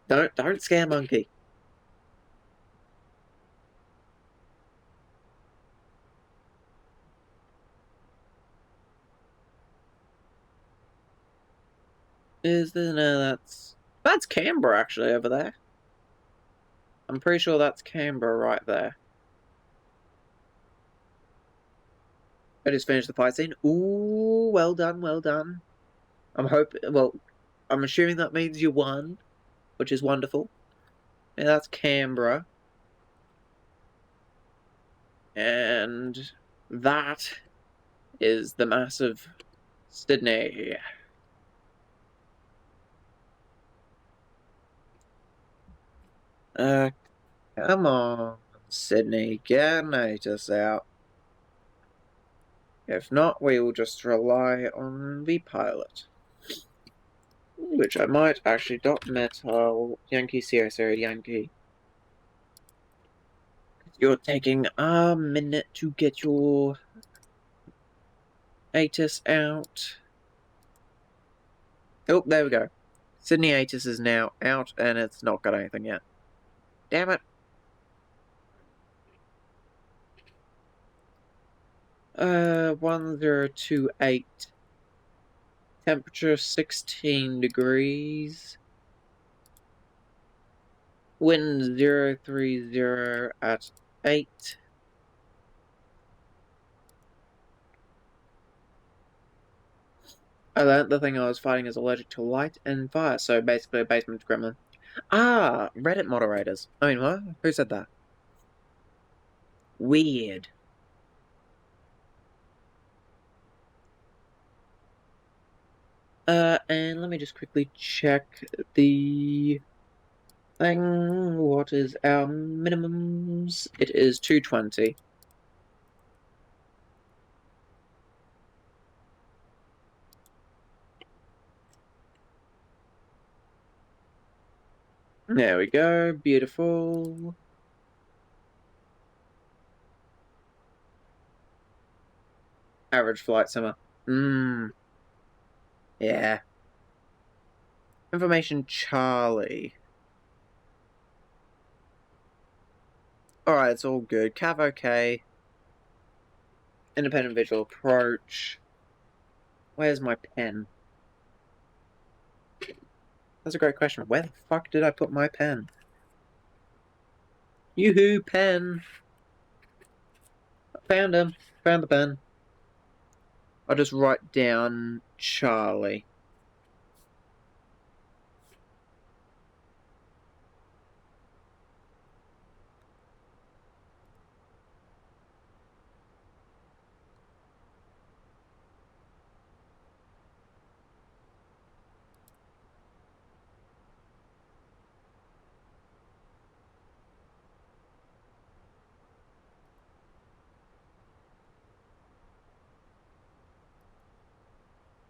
Don't scare monkey. Is there no that's Canberra actually over there. I'm pretty sure that's Canberra right there. I just finished the fight scene. Ooh, well done, well done. I'm assuming that means you won, which is wonderful. Yeah, that's Canberra. And that is the massive Sydney. Uh, come on, Sydney, get Natus out. If not, we will just rely on the pilot. Which I might actually dot metal Yankee Sierra Sierra Yankee. You're taking a minute to get your ATIS out. Oh, there we go. Sydney ATIS is now out and it's not got anything yet. Damn it. 1028. Temperature 16 degrees. Wind 030 at 8. I learned the thing I was fighting is allergic to light and fire, so basically a basement gremlin. Ah, Reddit moderators. I mean, what? Who said that? Weird. And let me just quickly check the thing. What is our minimums? It is 220. There we go. Beautiful. Average flight simmer. Mmm. Yeah. Information Charlie. Alright, it's all good. Cav okay. Independent visual approach. Where's my pen? That's a great question. Where the fuck did I put my pen? Yoo-hoo, pen! Found him. Found the pen. I'll just write down Charlie.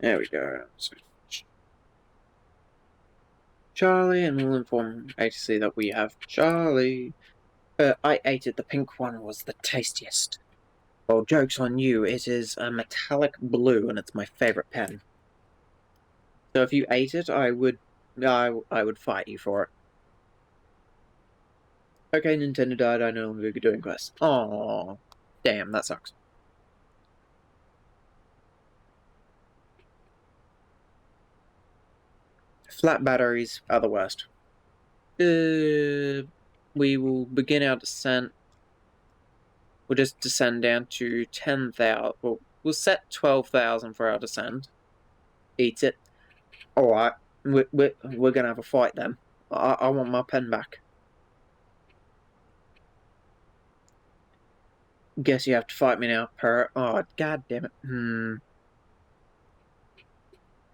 There we go. So, Charlie, and we'll inform ATC that we have Charlie. I ate it. The pink one was the tastiest. Well, joke's on you. It is a metallic blue, and it's my favorite pen. So if you ate it, I would fight you for it. Okay, Nintendo died. I no longer be doing quests. Aww. Damn, that sucks. Flat batteries are the worst. We will begin our descent. We'll just descend down to 10,000. We'll set 12,000 for our descent. Eat it. Alright, we're gonna have a fight then. I want my pen back. Guess you have to fight me now, parrot. Oh, god damn it.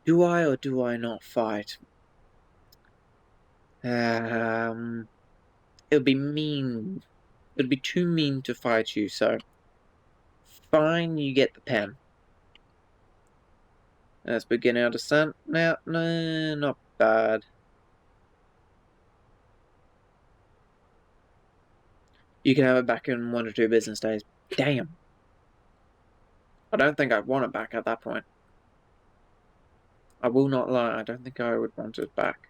Do I or do I not fight? It would be mean. It would be too mean to fight you, so fine, you get the pen. Let's begin our descent. Now, no, not bad. You can have it back in 1 or 2 business days. Damn. I don't think I'd want it back at that point. I will not lie, I don't think I would want it back.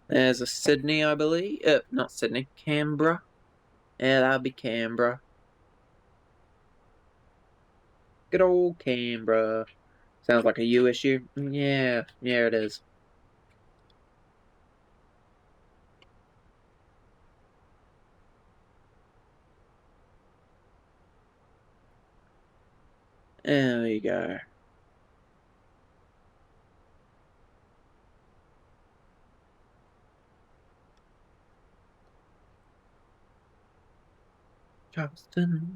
There's a Sydney, I believe. Not Sydney, Canberra. Yeah, that'll be Canberra. Good old Canberra. Sounds like a you issue. Yeah, it is. There you go.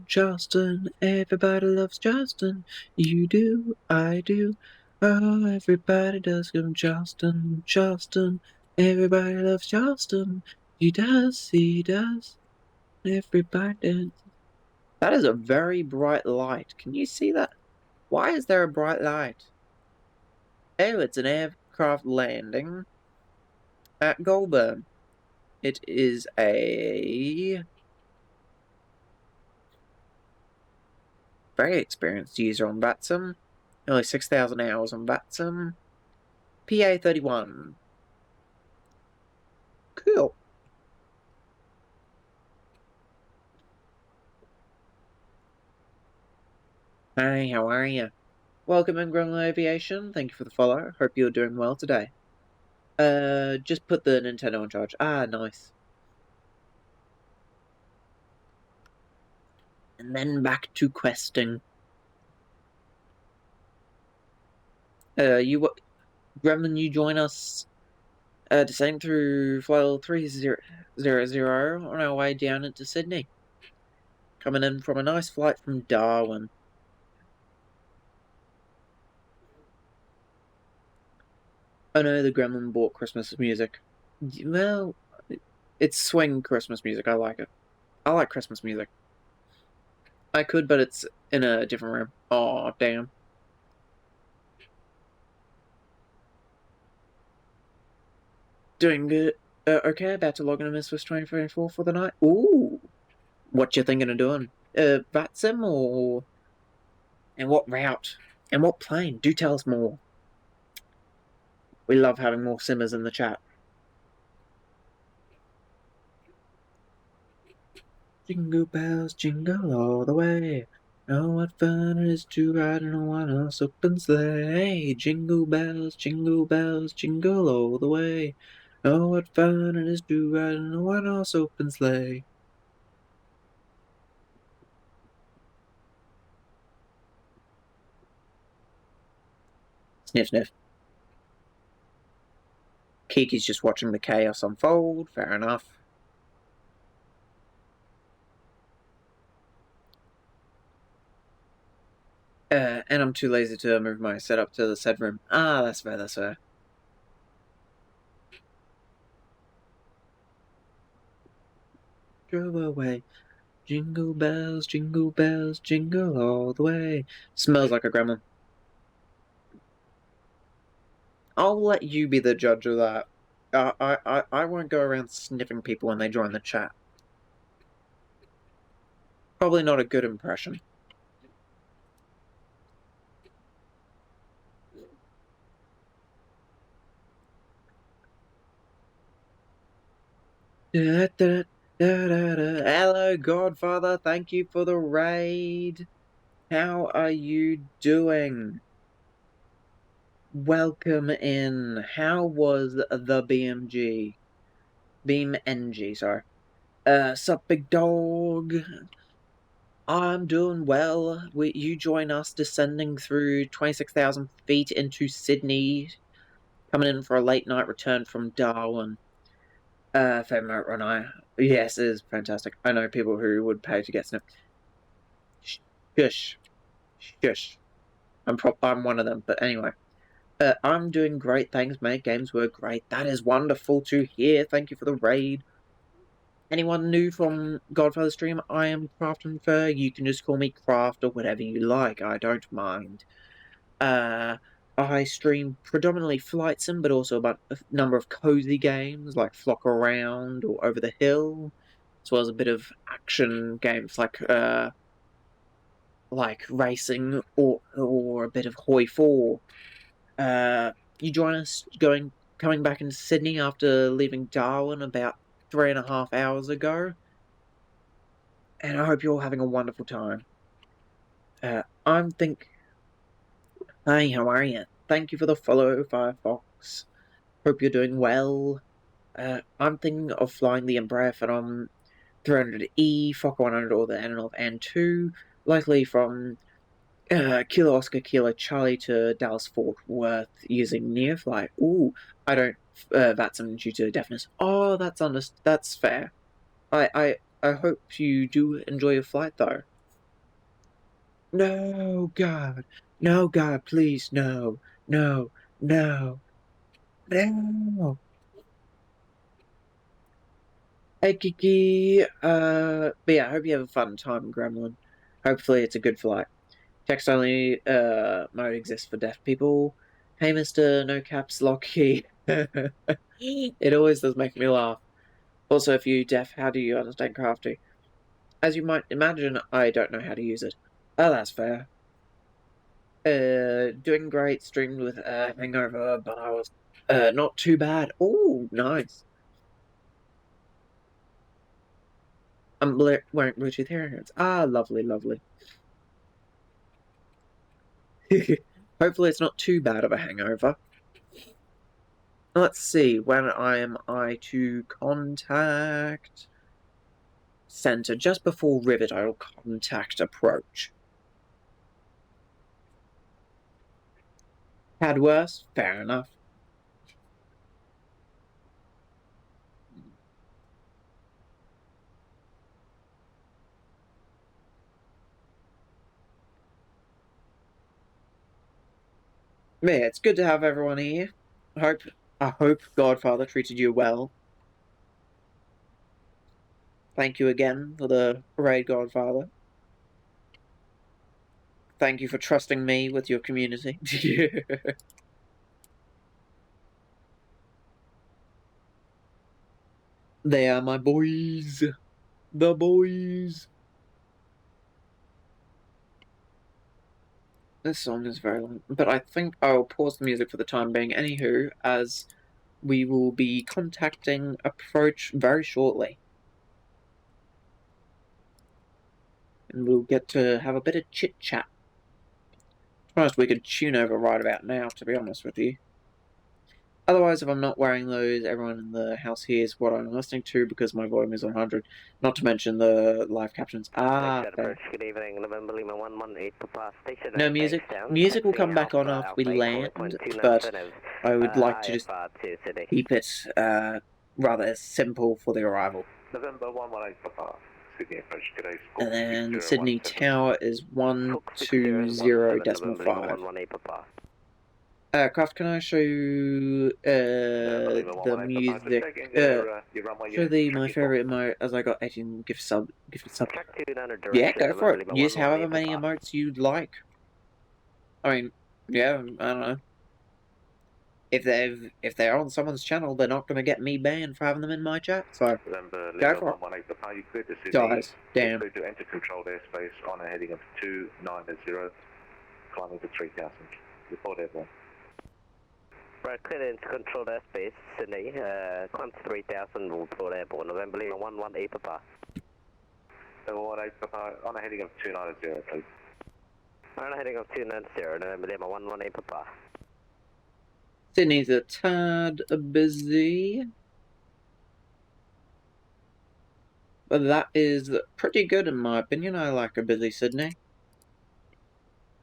Charleston, everybody loves Charleston. You do, I do. Oh, everybody does come Charleston. Everybody loves Charleston. He does. Everybody does. That is a very bright light. Can you see that? Why is there a bright light? Oh, it's an aircraft landing at Goulburn. It is a very experienced user on VATSIM. Only 6,000 hours on VATSIM. PA31. Cool. Hey, how are you? Welcome in Gremlin Aviation. Thank you for the follow. Hope you're doing well today. Just put the Nintendo in charge. Ah, nice. And then back to questing. Gremlin, you join us descending through flight 3000 on our way down into Sydney. Coming in from a nice flight from Darwin. Oh no, the Gremlin bought Christmas music. Well, it's swing Christmas music. I like it. I like Christmas music. I could, but it's in a different room. Oh, damn. Doing good. Okay, about to log into Miss 2024 for the night. Ooh. What you thinking of doing? VATSIM or... And what route? And what plane? Do tell us more. We love having more simmers in the chat. Jingle bells, jingle all the way. Oh, what fun it is to ride in a one-horse open sleigh. Jingle bells, jingle all the way. Oh, what fun it is to ride in a one-horse open sleigh. Sniff, sniff. Kiki's just watching the chaos unfold. Fair enough. And I'm too lazy to move my setup to the said room. Ah, that's fair, that's fair. Drove away. Jingle bells, jingle all the way. Smells like a grandma. I'll let you be the judge of that. I won't go around sniffing people when they join the chat. Probably not a good impression. Da, da, da, da, da. Hello, Godfather. Thank you for the raid. How are you doing? Welcome in. How was the BMG? Beam NG, sorry. Sup, big dog? I'm doing well. You join us descending through 26,000 feet into Sydney, coming in for a late night return from Darwin. Femo and I. Yes, it is fantastic. I know people who would pay to get snipped. Shush. Shush. I'm one of them, but anyway. I'm doing great, thanks, mate. Games were great. That is wonderful to hear. Thank you for the raid. Anyone new from Godfather stream? I am Craft and Fur. You can just call me Craft or whatever you like. I don't mind. I stream predominantly Flight Sim, but also about a number of cozy games like Flock Around or Over the Hill, as well as a bit of action games like racing or a bit of Hoi 4. You join us coming back into Sydney after leaving Darwin about 3.5 hours ago, and I hope you're all having a wonderful time. I'm think. Hey, how are you? Thank you for the follow, Firefox. Hope you're doing well. I'm thinking of flying the Embraer Phenom 300E, Fokker 100, or the Antonov An-2, likely from Kilo Oscar Kilo Charlie to Dallas Fort Worth using Nearflight. Ooh, I don't VATSIM due to deafness. Oh, that's fair. I hope you do enjoy your flight though. No, God. No, God, please, no. No. No. No. Hey, Kiki. But yeah, I hope you have a fun time, Gremlin. Hopefully it's a good flight. Text only mode exists for deaf people. Hey, Mr. No Caps Locky. It always does make me laugh. Also, if you're deaf, how do you understand Crafty? As you might imagine, I don't know how to use it. Oh, that's fair. Doing great, streamed with Hangover, but I was not too bad. Oh, nice. I'm wearing Bluetooth headphones. Ah, lovely, lovely. Hopefully it's not too bad of a hangover. Let's see, when am I to contact center? Just before Rivet, I will contact approach. Had worse? Fair enough. Yeah, it's good to have everyone here. I hope Godfather treated you well. Thank you again for the raid, Godfather. Thank you for trusting me with your community. They are my boys. the boys. This song is very long, but I think I'll pause the music for the time being. Anywho, as we will be contacting approach very shortly. And we'll get to have a bit of chit-chat. To be honest, we could tune over right about now, to be honest with you. Otherwise, if I'm not wearing those, everyone in the house hears what I'm listening to because my volume is 100. Not to mention the live captions. Good evening, November Lima 118 Papa Station. No music. Music will come back on after we land, but I would like to just keep it rather simple for the arrival. November 118 Papa. Sydney approach today. And then Sydney Tower is 120.5. Craft, can I show you the music? Show my favorite emote as I got 18 gift sub. Yeah, go for it. Use however many emotes you'd like. I mean, yeah, I don't know. If they're on someone's channel, they're not gonna get me banned for having them in my chat. So go for it. Guys, damn. To enter controlled airspace on a heading of 290, climbing to 3000. Report airborne. Right, clear into controlled airspace, Sydney. Climb to 3000, report airborne. November Lima 118 Papa. November 118 Papa, on a heading of 290, please. On a heading of 290, November Lima 118 Papa. Sydney's a tad busy, but that is pretty good in my opinion. I like a busy Sydney.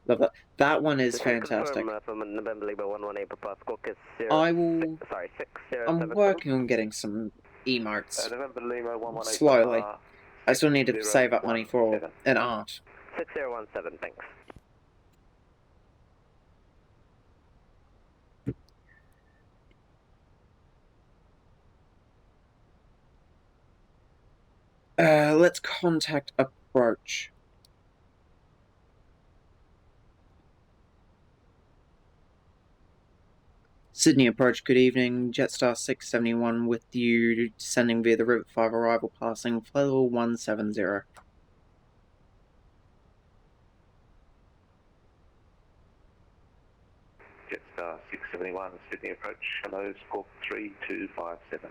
Love that. That one is fantastic. I will. I'm working on getting some emotes slowly. I still need to save up money for an art. 6017, thanks. Let's contact approach. Sydney approach, good evening. Jetstar 671 with you, descending via the River 5 arrival, passing flight level 170. Jetstar 671, Sydney approach, hello, squawk 3257.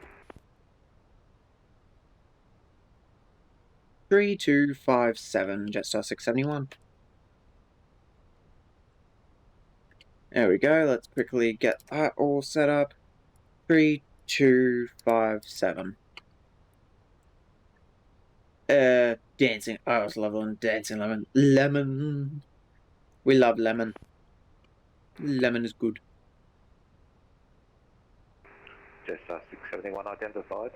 3257, Jetstar 671. There we go, let's quickly get that all set up. 3257. Dancing, I was loving Dancing Lemon. Lemon. We love lemon. Lemon is good. Jetstar 671 identified.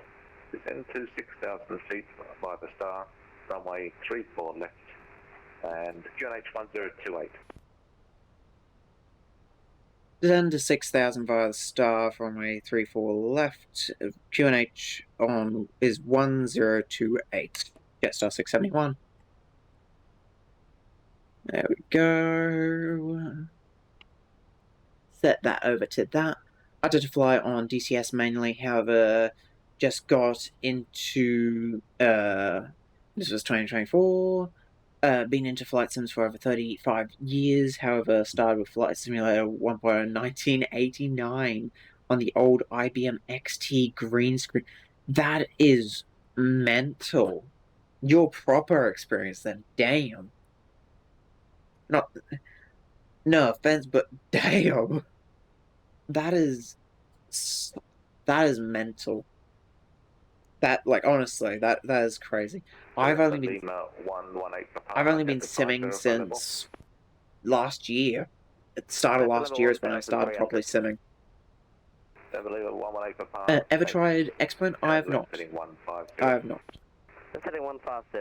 Descend to 6,000 feet by the star, runway 34 left, and QNH 1028. Descend to 6,000 via the star, runway 34 left. QNH on is 1028. Jetstar 671. There we go. Set that over to that. I did a fly on DCS mainly, however, just got into, this was 2024, been into flight sims for over 35 years, however, started with Flight Simulator 1.0 in 1989 on the old IBM XT green screen. That is mental. Your proper experience then, damn. Not, no offense, but damn. That is mental. That, like, honestly, that is crazy. I've only been simming since last year. At the start of last year is when I started properly simming. Ever tried Exponent? I have not. I have not.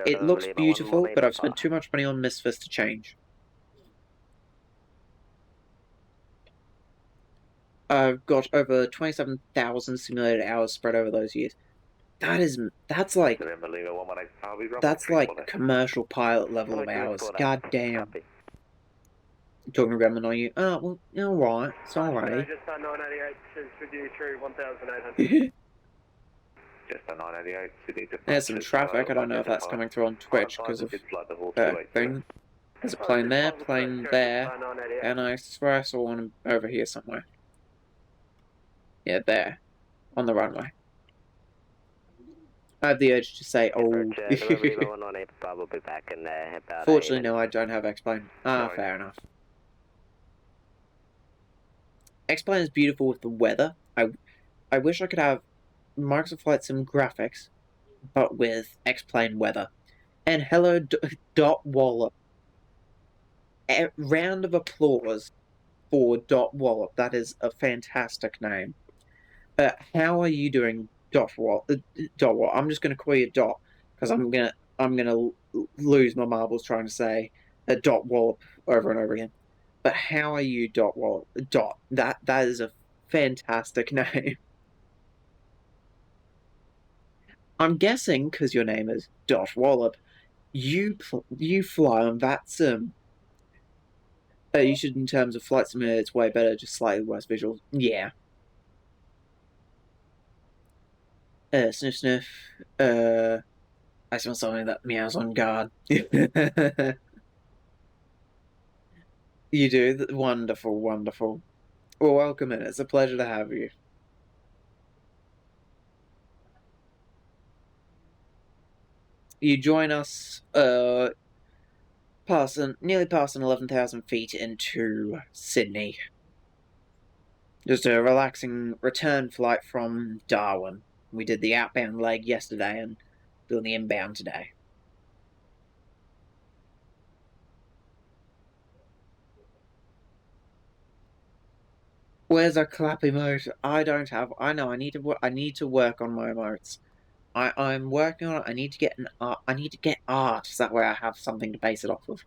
It looks beautiful, but I've spent too much money on Misfits to change. I've got over 27,000 simulated hours spread over those years. That's like commercial pilot level of hours. God damn. Talking about them on you. Oh, well, alright. It's alright. Jetstar 988, Sydney departure. There's some traffic. I don't know if that's coming through on Twitch because of thing. There's a plane there, and I swear I saw one over here somewhere. Yeah, there. On the runway. I have the urge to say, oh. Fortunately, no, I don't have X-Plane. Ah, fair enough. X-Plane is beautiful with the weather. I wish I could have Microsoft Flight Sim graphics, but with X-Plane weather. And hello, Dot Wallop. A round of applause for Dot Wallop. That is a fantastic name. How are you doing, Dot Wallop? I'm just gonna call you Dot because I'm gonna lose my marbles trying to say Dot Wallop over and over again. But how are you, Dot Wallop? Dot. That is a fantastic name. I'm guessing because your name is Dot Wallop, you fly on VATSIM. You should, in terms of flight simulator, it's way better, just slightly worse visuals. Yeah. Sniff, sniff. I smell something that meows on guard. You do? Wonderful, wonderful. Well, welcome in. It's a pleasure to have you. You join us, nearly passing 11,000 feet into Sydney. Just a relaxing return flight from Darwin. We did the outbound leg yesterday and doing the inbound today. Where's our clap emote? I don't have. I know. I need to work on my emotes. I'm working on it. I need to get art. So that way I have something to base it off of.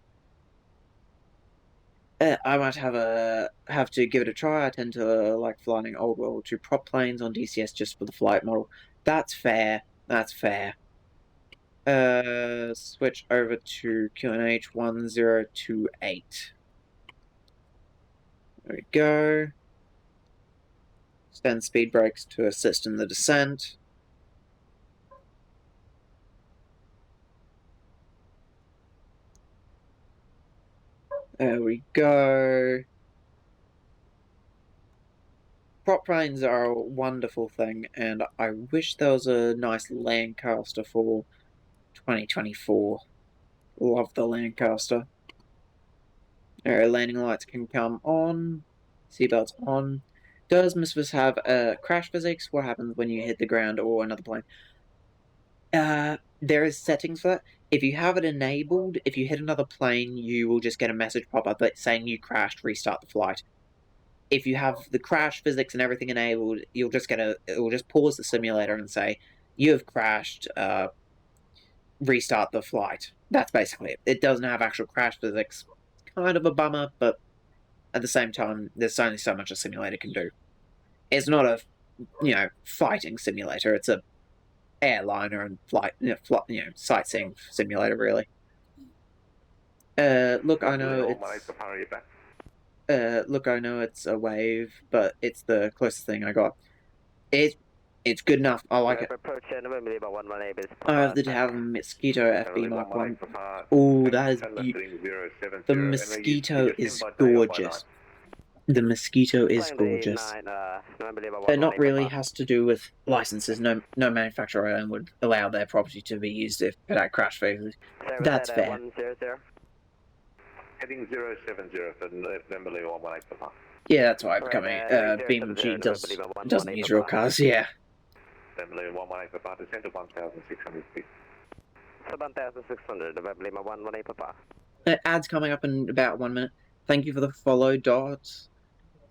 I might have to give it a try. I tend to like flying old World War II prop planes on DCS just for the flight model. That's fair. That's fair. Switch over to QNH 1028. There we go. Extend speed brakes to assist in the descent. There we go. Prop planes are a wonderful thing, and I wish there was a nice Lancaster for 2024. Love the Lancaster. Landing lights can come on. Seatbelts on. Does Misfits have crash physics? What happens when you hit the ground or another plane? There is settings for that. If you have it enabled, if you hit another plane, you will just get a message pop up saying you crashed, restart the flight. If you have the crash physics and everything enabled, it will just pause the simulator and say, you have crashed, restart the flight. That's basically it. It doesn't have actual crash physics. Kind of a bummer, but at the same time, there's only so much a simulator can do. It's not a, fighting simulator. It's a airliner and sightseeing simulator, really. Look, I know it's a wave, but it's the closest thing I got. It's good enough. I like it. I have to have a Mosquito FB Mark 1. Oh, that is beautiful. The Mosquito is gorgeous. The Mosquito is gorgeous. It not really has to do with licenses. No manufacturer would allow their property to be used if it had crash phases. That's fair. Heading 070 for November Lima 118 Papa. Yeah, that's why I'm becoming. BMG doesn't use real cars, yeah. November Lima 118 Papa, descent to 1,600 feet. 1,600, November Lima 118 Papa. Ads coming up in about 1 minute. Thank you for the follow, Dot.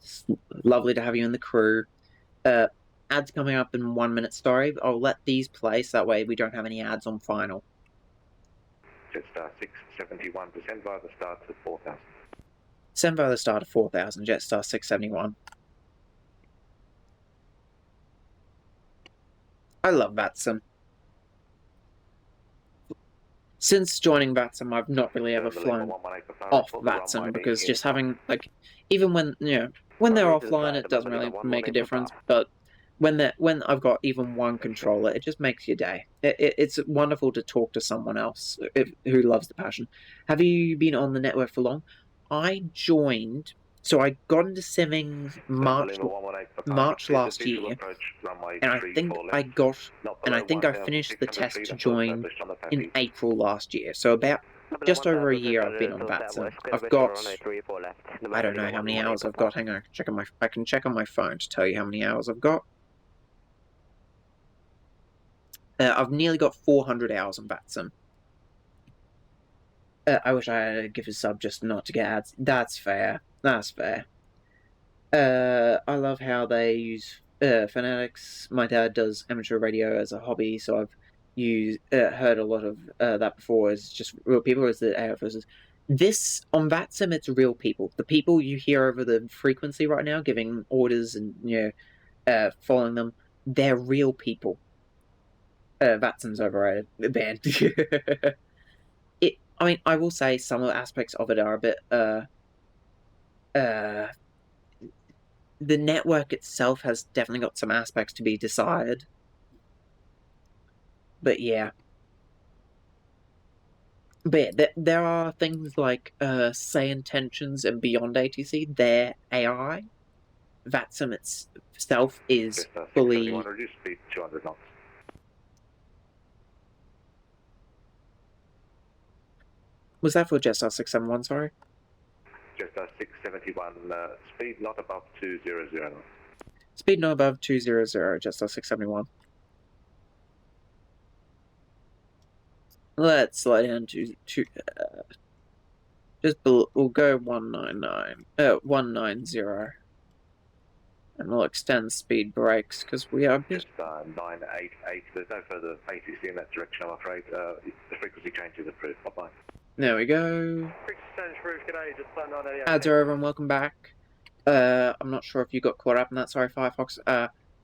It's lovely to have you in the crew. Ads coming up in 1 minute. Sorry, I'll let these play so that way we don't have any ads on final. Jetstar 671%, via the start to 4,000. Send via the start of 4,000, Jetstar 671. I love VATSIM. Since joining VATSIM, I've not really ever flown off VATSIM because just having, even when, when they're offline, it doesn't really make a difference, but when I've got even one controller, it just makes your day. It's wonderful to talk to someone else who loves the passion. Have you been on the network for long? I joined, so I got into simming March last year, and I think I finished the test to join in April last year. So about just over a year I've been on VATSIM. I've got, I don't know how many hours I've got. Hang on, I can check on my phone to tell you how many hours I've got. I've nearly got 400 hours on VATSIM. I wish I had a gift a sub just not to get ads. That's fair. That's fair. I love how they use Fenix. My dad does amateur radio as a hobby, so I've heard a lot of that before. It's just real people. Is the AF versus this on VATSIM? It's real people. The people you hear over the frequency right now, giving orders and following them, they're real people. VATSIM's overrated. Banned. I mean, I will say some of the aspects of it are a bit. The network itself has definitely got some aspects to be desired. But yeah. But yeah, there are things like say intentions and beyond ATC. Their AI, VATSIM itself is fully. Reduce speed 200 knots. Was that for Jetstar 671? Sorry. Jetstar 671. Speed not above 200 knots. Speed not above 200. Jetstar 671. Let's slide down to we'll go 190, and we'll extend speed brakes because we are a bit. 988. There's no further ATC in that direction, I'm afraid. The frequency change is approved. Bye bye. There we go. Frequency change approved. G'day, just 988. Ads are over and welcome back. I'm not sure if you got caught up in that. Sorry, Firefox.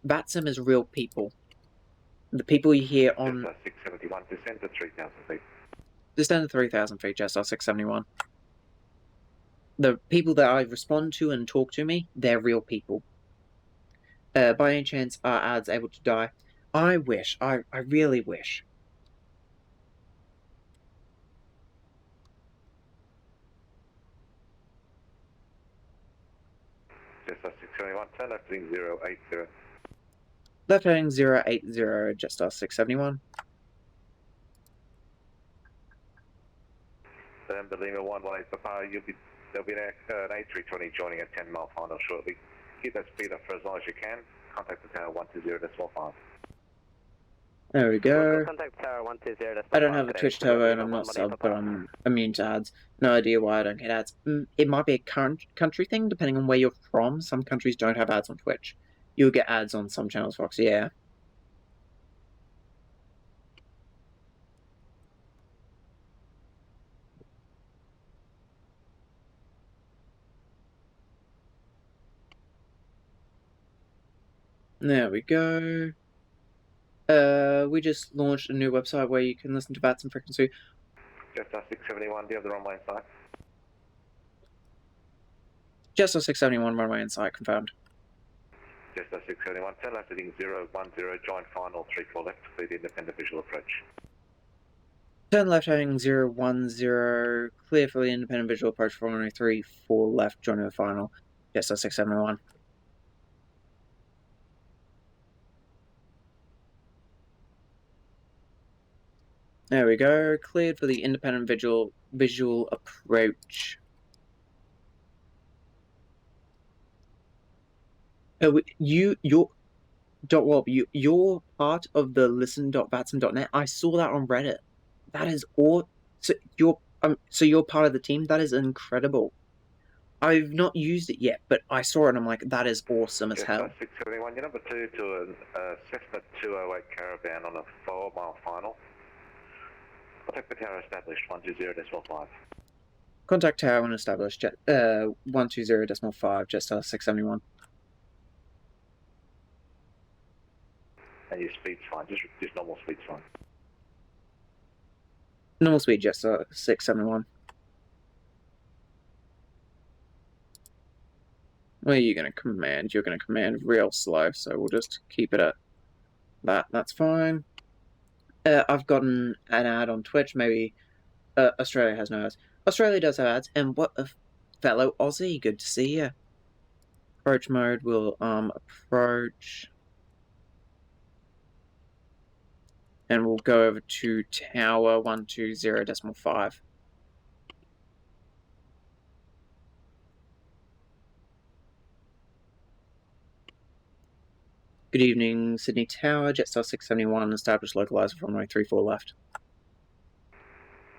VATSIM is real people. The people you hear on. Jetstar 671. Descend to 3,000 feet. Descend to 3,000 feet. Jetstar 671. The people that I respond to and talk to me, they're real people. By any chance, are ads able to die? I wish. I really wish. Jetstar 671. Turn left heading 080. Left heading 080. Jetstar 671. November Lima 118 Papa. There'll be an A320 joining a 10-mile final shortly. Keep that speed up for as long as you can. Contact the tower 120.5. There we go. Contact tower 120. I don't have a Twitch Turbo and I'm not sub, but I'm immune to ads. No idea why I don't get ads. It might be a country thing, depending on where you're from. Some countries don't have ads on Twitch. You'll get ads on some channels, Fox, yeah. There we go. We just launched a new website where you can listen to VATSIM frequency. Jetstar 671, do you have the runway in sight? Jetstar 671, runway in sight, confirmed. Jetstar 671, turn left heading 010, join final 34 left, clear the independent visual approach. Turn left heading 010, clear for the independent visual approach for runway 34 left, join the final. Jetstar 671. There we go. Cleared for the independent visual approach. Oh, you're part of the listen.vatsim.net. I saw that on Reddit. That is all. So you're part of the team. That is incredible. I've not used it yet, but I saw it and I'm like, that is awesome as hell. 671, you're number 2 to a Cessna 208 Caravan on a 4-mile final. Contact the tower established 120.5. Contact tower when established 120.5, Jetstar 671. And your speed's fine, just normal speed's fine. Normal speed, Jetstar 671. Where are you going to command? You're going to command real slow, so we'll just keep it at that. That's fine. I've gotten an ad on Twitch. Maybe Australia has no ads. Australia does have ads, and what a fellow Aussie. Good to see you. Approach mode. We'll approach, and we'll go over to tower 120.5. Good evening, Sydney Tower, Jetstar 671, established localizer runway 34 left.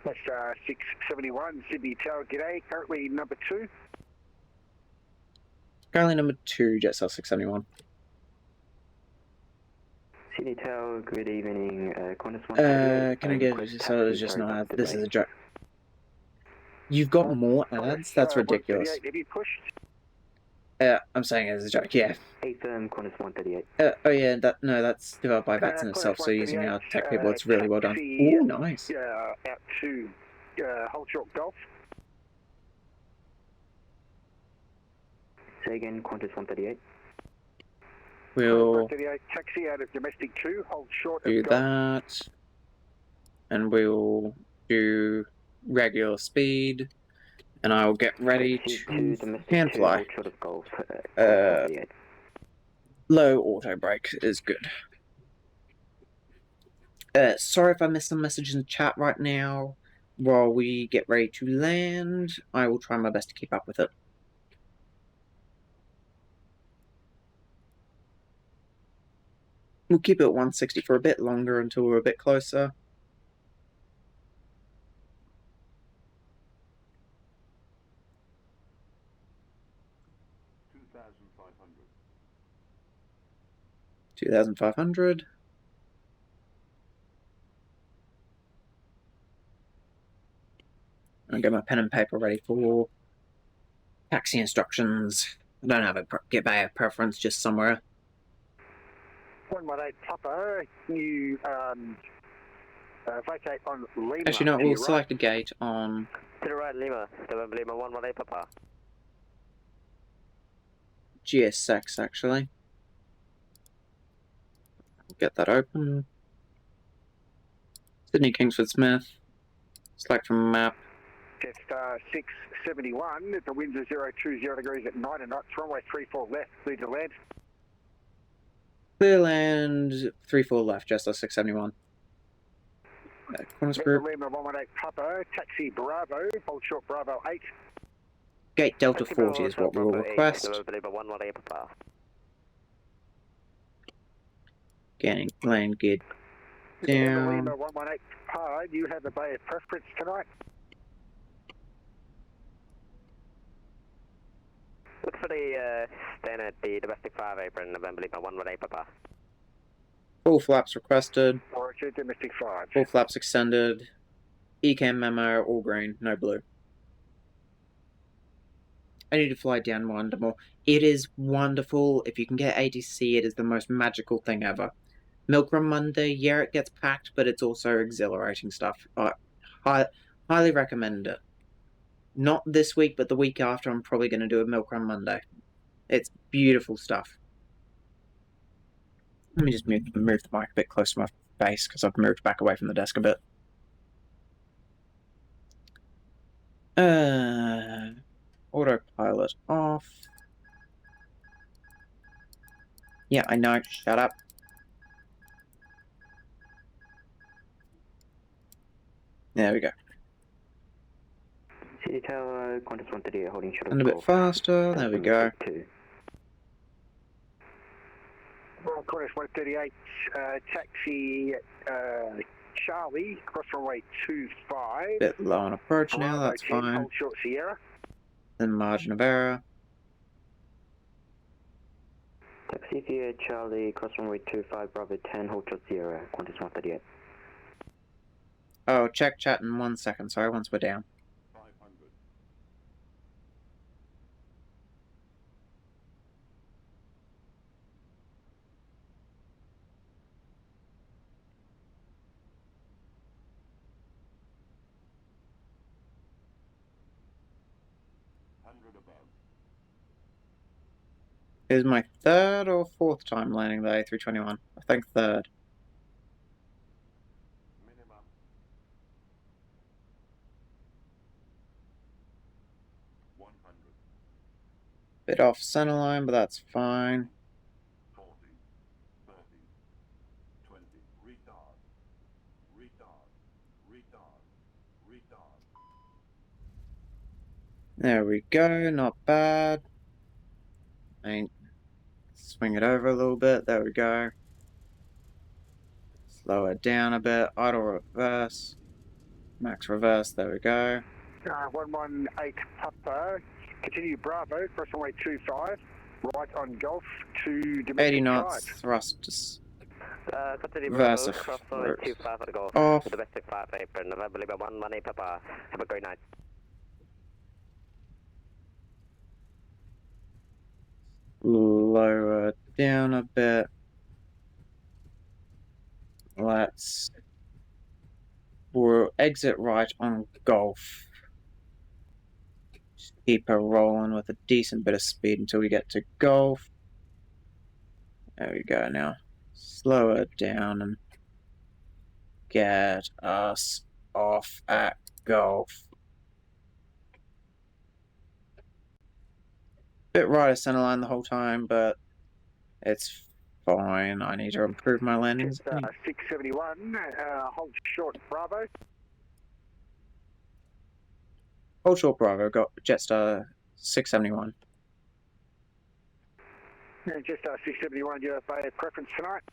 Jetstar 671, Sydney Tower, g'day, currently number 2. Currently number 2, Jetstar 671. Sydney Tower, good evening, Qantas 138. Can I get so it's just not ads? This is a joke. You've got more ads? That's ridiculous. Have you pushed? I'm saying it as a joke, yeah. Affirm, Qantas 138. Oh yeah, that's developed by VATSIM itself, so using our tech people, it's really well done. Ooh, nice. Out to hold short golf. Say again, Qantas 138. We'll 138, taxi out of domestic 2, hold short do of golf. that. And we'll do regular speed. And I'll get ready to hand fly. Low auto brake is good. Sorry if I missed some message in the chat right now. While we get ready to land, I will try my best to keep up with it. We'll keep it at 160 for a bit longer until we're a bit closer. 2,500. I'll get my pen and paper ready for taxi instructions. I don't have a preference, just somewhere. 118 Papa, you vacate on Lima. Actually, no, we'll select a gate on... To the right, Lima. Lima 118 Papa. GS6, actually. Get that open. Sydney Kingsford Smith. Select from map. Jetstar 671, the winds are 020 degrees at 9 knots, runway 34 left, clear to land. Clear land, 34 left, Jetstar 671. Qantas Group. Lima 118 Papa, taxi Bravo, hold short Bravo 8. Gate Delta 40 is what we will request. Getting land geared down. Lima 118 Papa, you have a bay of preference tonight. Look for the stand at the domestic 5 apron, November Lima 118 Papa. Full flaps requested. Roger, domestic 5. Full flaps extended. ECAM memo, all green, no blue. I need to fly down Wondermore. It is wonderful. If you can get ATC, it is the most magical thing ever. Milk Run Monday, yeah, it gets packed, but it's also exhilarating stuff. Highly recommend it. Not this week, but the week after, I'm probably going to do a Milk Run Monday. It's beautiful stuff. Let me just move the mic a bit closer to my face, because I've moved back away from the desk a bit. Autopilot off. Yeah, I know. Shut up. There we go. City Tower, Qantas 138, holding short of And a bit faster. There we go. Qantas 138, taxi Charlie, cross runway 25. Bit low on approach now, that's fine. Hold short Sierra. Then margin of error. Taxi via Charlie, cross runway 25, Bravo 10, hold short Sierra, Qantas 138. Oh, check chat in 1 second, sorry, once we're down. 500. Above. Is my third or fourth time landing the A321? I think third. Minimum. Bit off centerline, but that's fine. 40, 30, 20, retard, retard. There we go, not bad. Swing it over a little bit, there we go. Slow it down a bit, idle reverse. Max reverse, there we go. 118 Papa, continue Bravo, cross runway 25, right on Golf to domestic 80 knots, 5. thrust Continue reverse Bravo, cross runway 25 at Golf, off. domestic 5 apron, November Lima 118 Papa. Have a great night. Lower it down a bit. We'll exit right on Golf. Just keep her rolling with a decent bit of speed until we get to Golf. There we go now. Slow it down and get us off at Golf. Bit right of center line the whole time, but it's fine. I need to improve my landings. 671, hold short Bravo. Hold short Bravo, got Jetstar 671. Jetstar 671, do you have a preference tonight?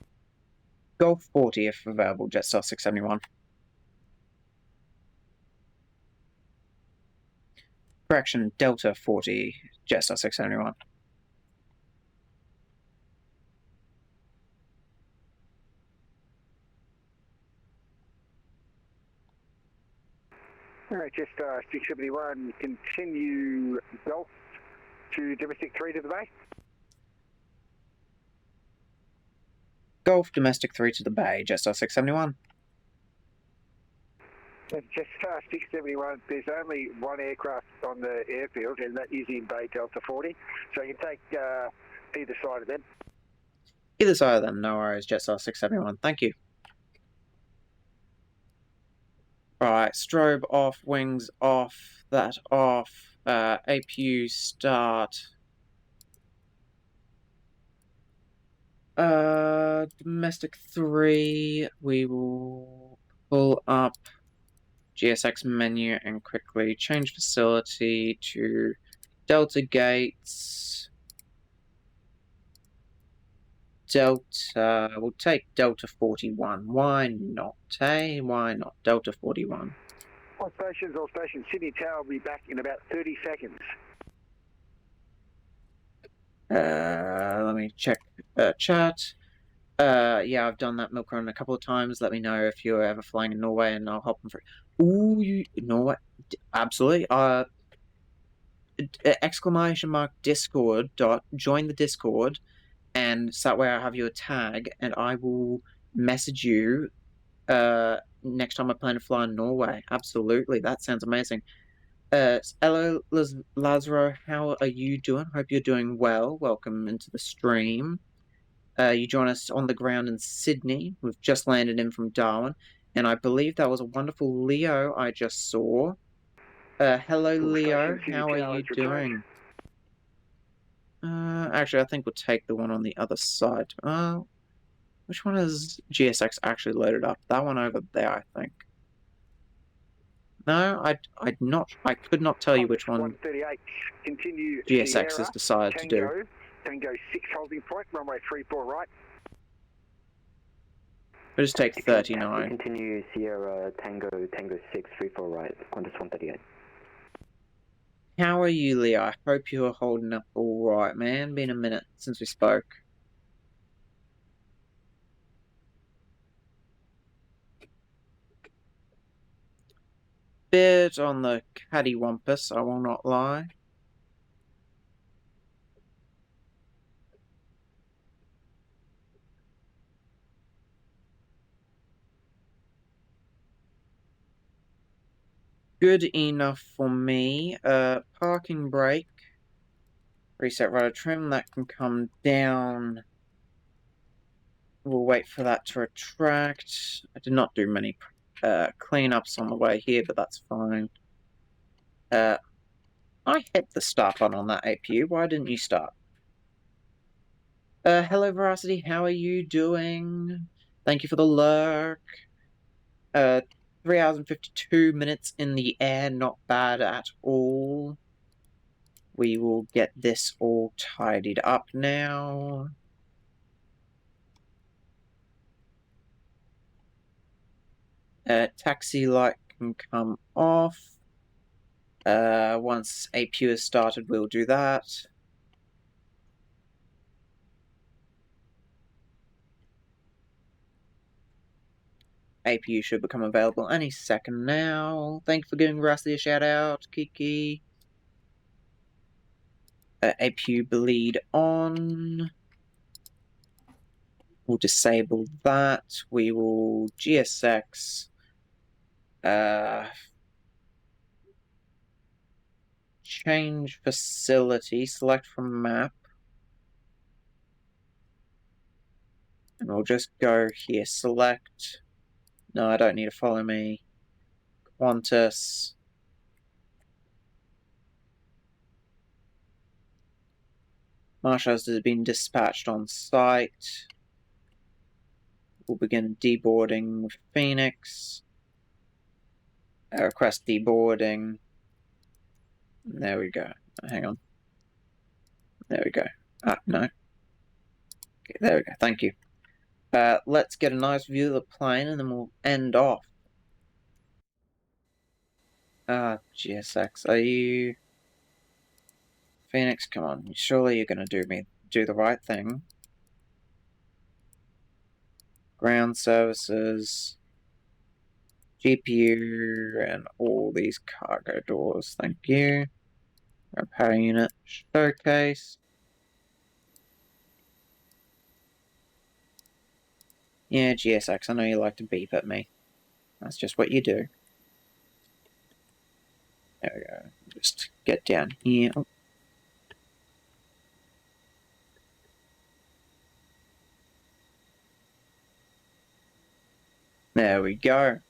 Golf 40 if available, Jetstar 671. Correction, Delta 40, Jetstar 671. Jetstar 671, continue Golf to domestic 3 to the bay. Golf domestic 3 to the bay, Jetstar 671. Jetstar 671, there's only one aircraft on the airfield, and that is in Bay Delta 40, so you can take either side of them. Either side of them, no worries, Jetstar 671, thank you. Alright, strobe off, wings off, that off, APU start. Domestic 3, we will pull up GSX menu and quickly change facility to Delta Gates. We'll take Delta 41. Why not, eh? Why not? Delta 41. All stations, Sydney Tower will be back in about 30 seconds. Let me check chat. Yeah, I've done that milk run a couple of times. Let me know if you're ever flying in Norway and I'll hop them through. Ooh, Norway? Absolutely. Exclamation mark Discord join the Discord, and so that way I have your tag and I will message you next time I plan to fly in Norway. Absolutely, that sounds amazing. Hello, Lazaro, how are you doing? Hope you're doing well. Welcome into the stream. You join us on the ground in Sydney. We've just landed in from Darwin, and I believe that was a wonderful Leo I just saw. Hello, Leo. How are you doing? Actually, I think we'll take the one on the other side. Which one is GSX actually loaded up? That one over there, I think. No, I could not tell you which one 138, continue GSX Sierra, has decided to do. Tango 6 holding point, runway 34 right. We'll just take 39. Continue Sierra Tango 6 34 right, Qantas 138. How are you, Leo? I hope you're holding up alright, man. Been a minute since we spoke. Bit on the cattywampus, I will not lie. Good enough for me. Parking brake. Reset rudder trim, that can come down. We'll wait for that to retract. I did not do many cleanups on the way here, but that's fine. I hit the start button on that APU. Why didn't you start? Hello Veracity, how are you doing? Thank you for the lurk. 3 hours and 52 minutes in the air, not bad at all. We will get this all tidied up now. Taxi light can come off. Once APU is started, we'll do that. APU should become available any second now. Thank you for giving Rusty a shout out, Kiki. APU bleed on. We'll disable that. We will GSX. Change facility, select from map. And we'll just go here, select. No, I don't need to follow me. Qantas. Marshals has been dispatched on site. We'll begin deboarding with Phoenix. Request deboarding. There we go. Hang on. There we go. No. Okay, there we go. Thank you. Let's get a nice view of the plane and then we'll end off. GSX, are you... Phoenix, come on. Surely you're gonna do the right thing. Ground services. GPU and all these cargo doors. Thank you. Repair unit. Showcase. Yeah, GSX, I know you like to beep at me. That's just what you do. There we go. Just get down here. Oh. There we go.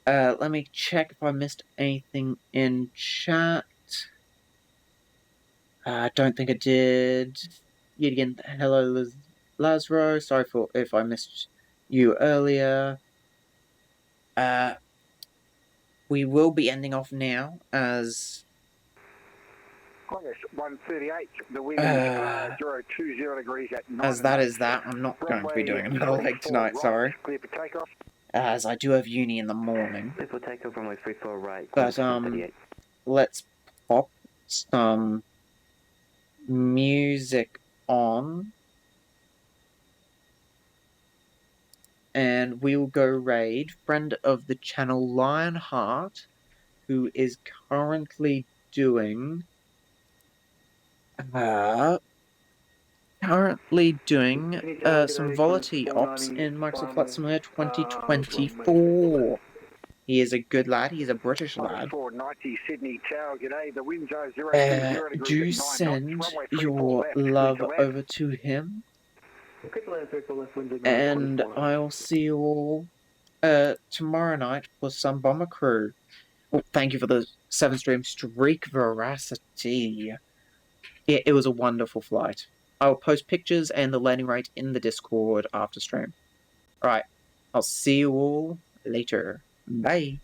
Let me check if I missed anything in chat. I don't think I did. Yet again, hello Lazaro. Sorry if I missed you earlier. We will be ending off now as... August 138, the wind is 020 degrees at 9. As that is that, I'm not going to be doing another leg tonight, sorry. Clear for takeoff. As I do have uni in the morning. Clear for takeoff runway 34 right. But, let's pop some music on. And we will go raid friend of the channel Lionheart, who is currently doing some volatility ops in Microsoft Flight Simulator 2024. He is a good lad. He's a British lad. 490 Sydney Tower. G'day. The winds are 020 degrees Do at 9 send knots. Runway your left, love left. over to him. And I'll see you all tomorrow night for some Bomber Crew. Oh, thank you for the 7-stream streak, Veracity. It was a wonderful flight. I'll post pictures and the landing rate in the Discord after stream. Alright, I'll see you all later. Bye.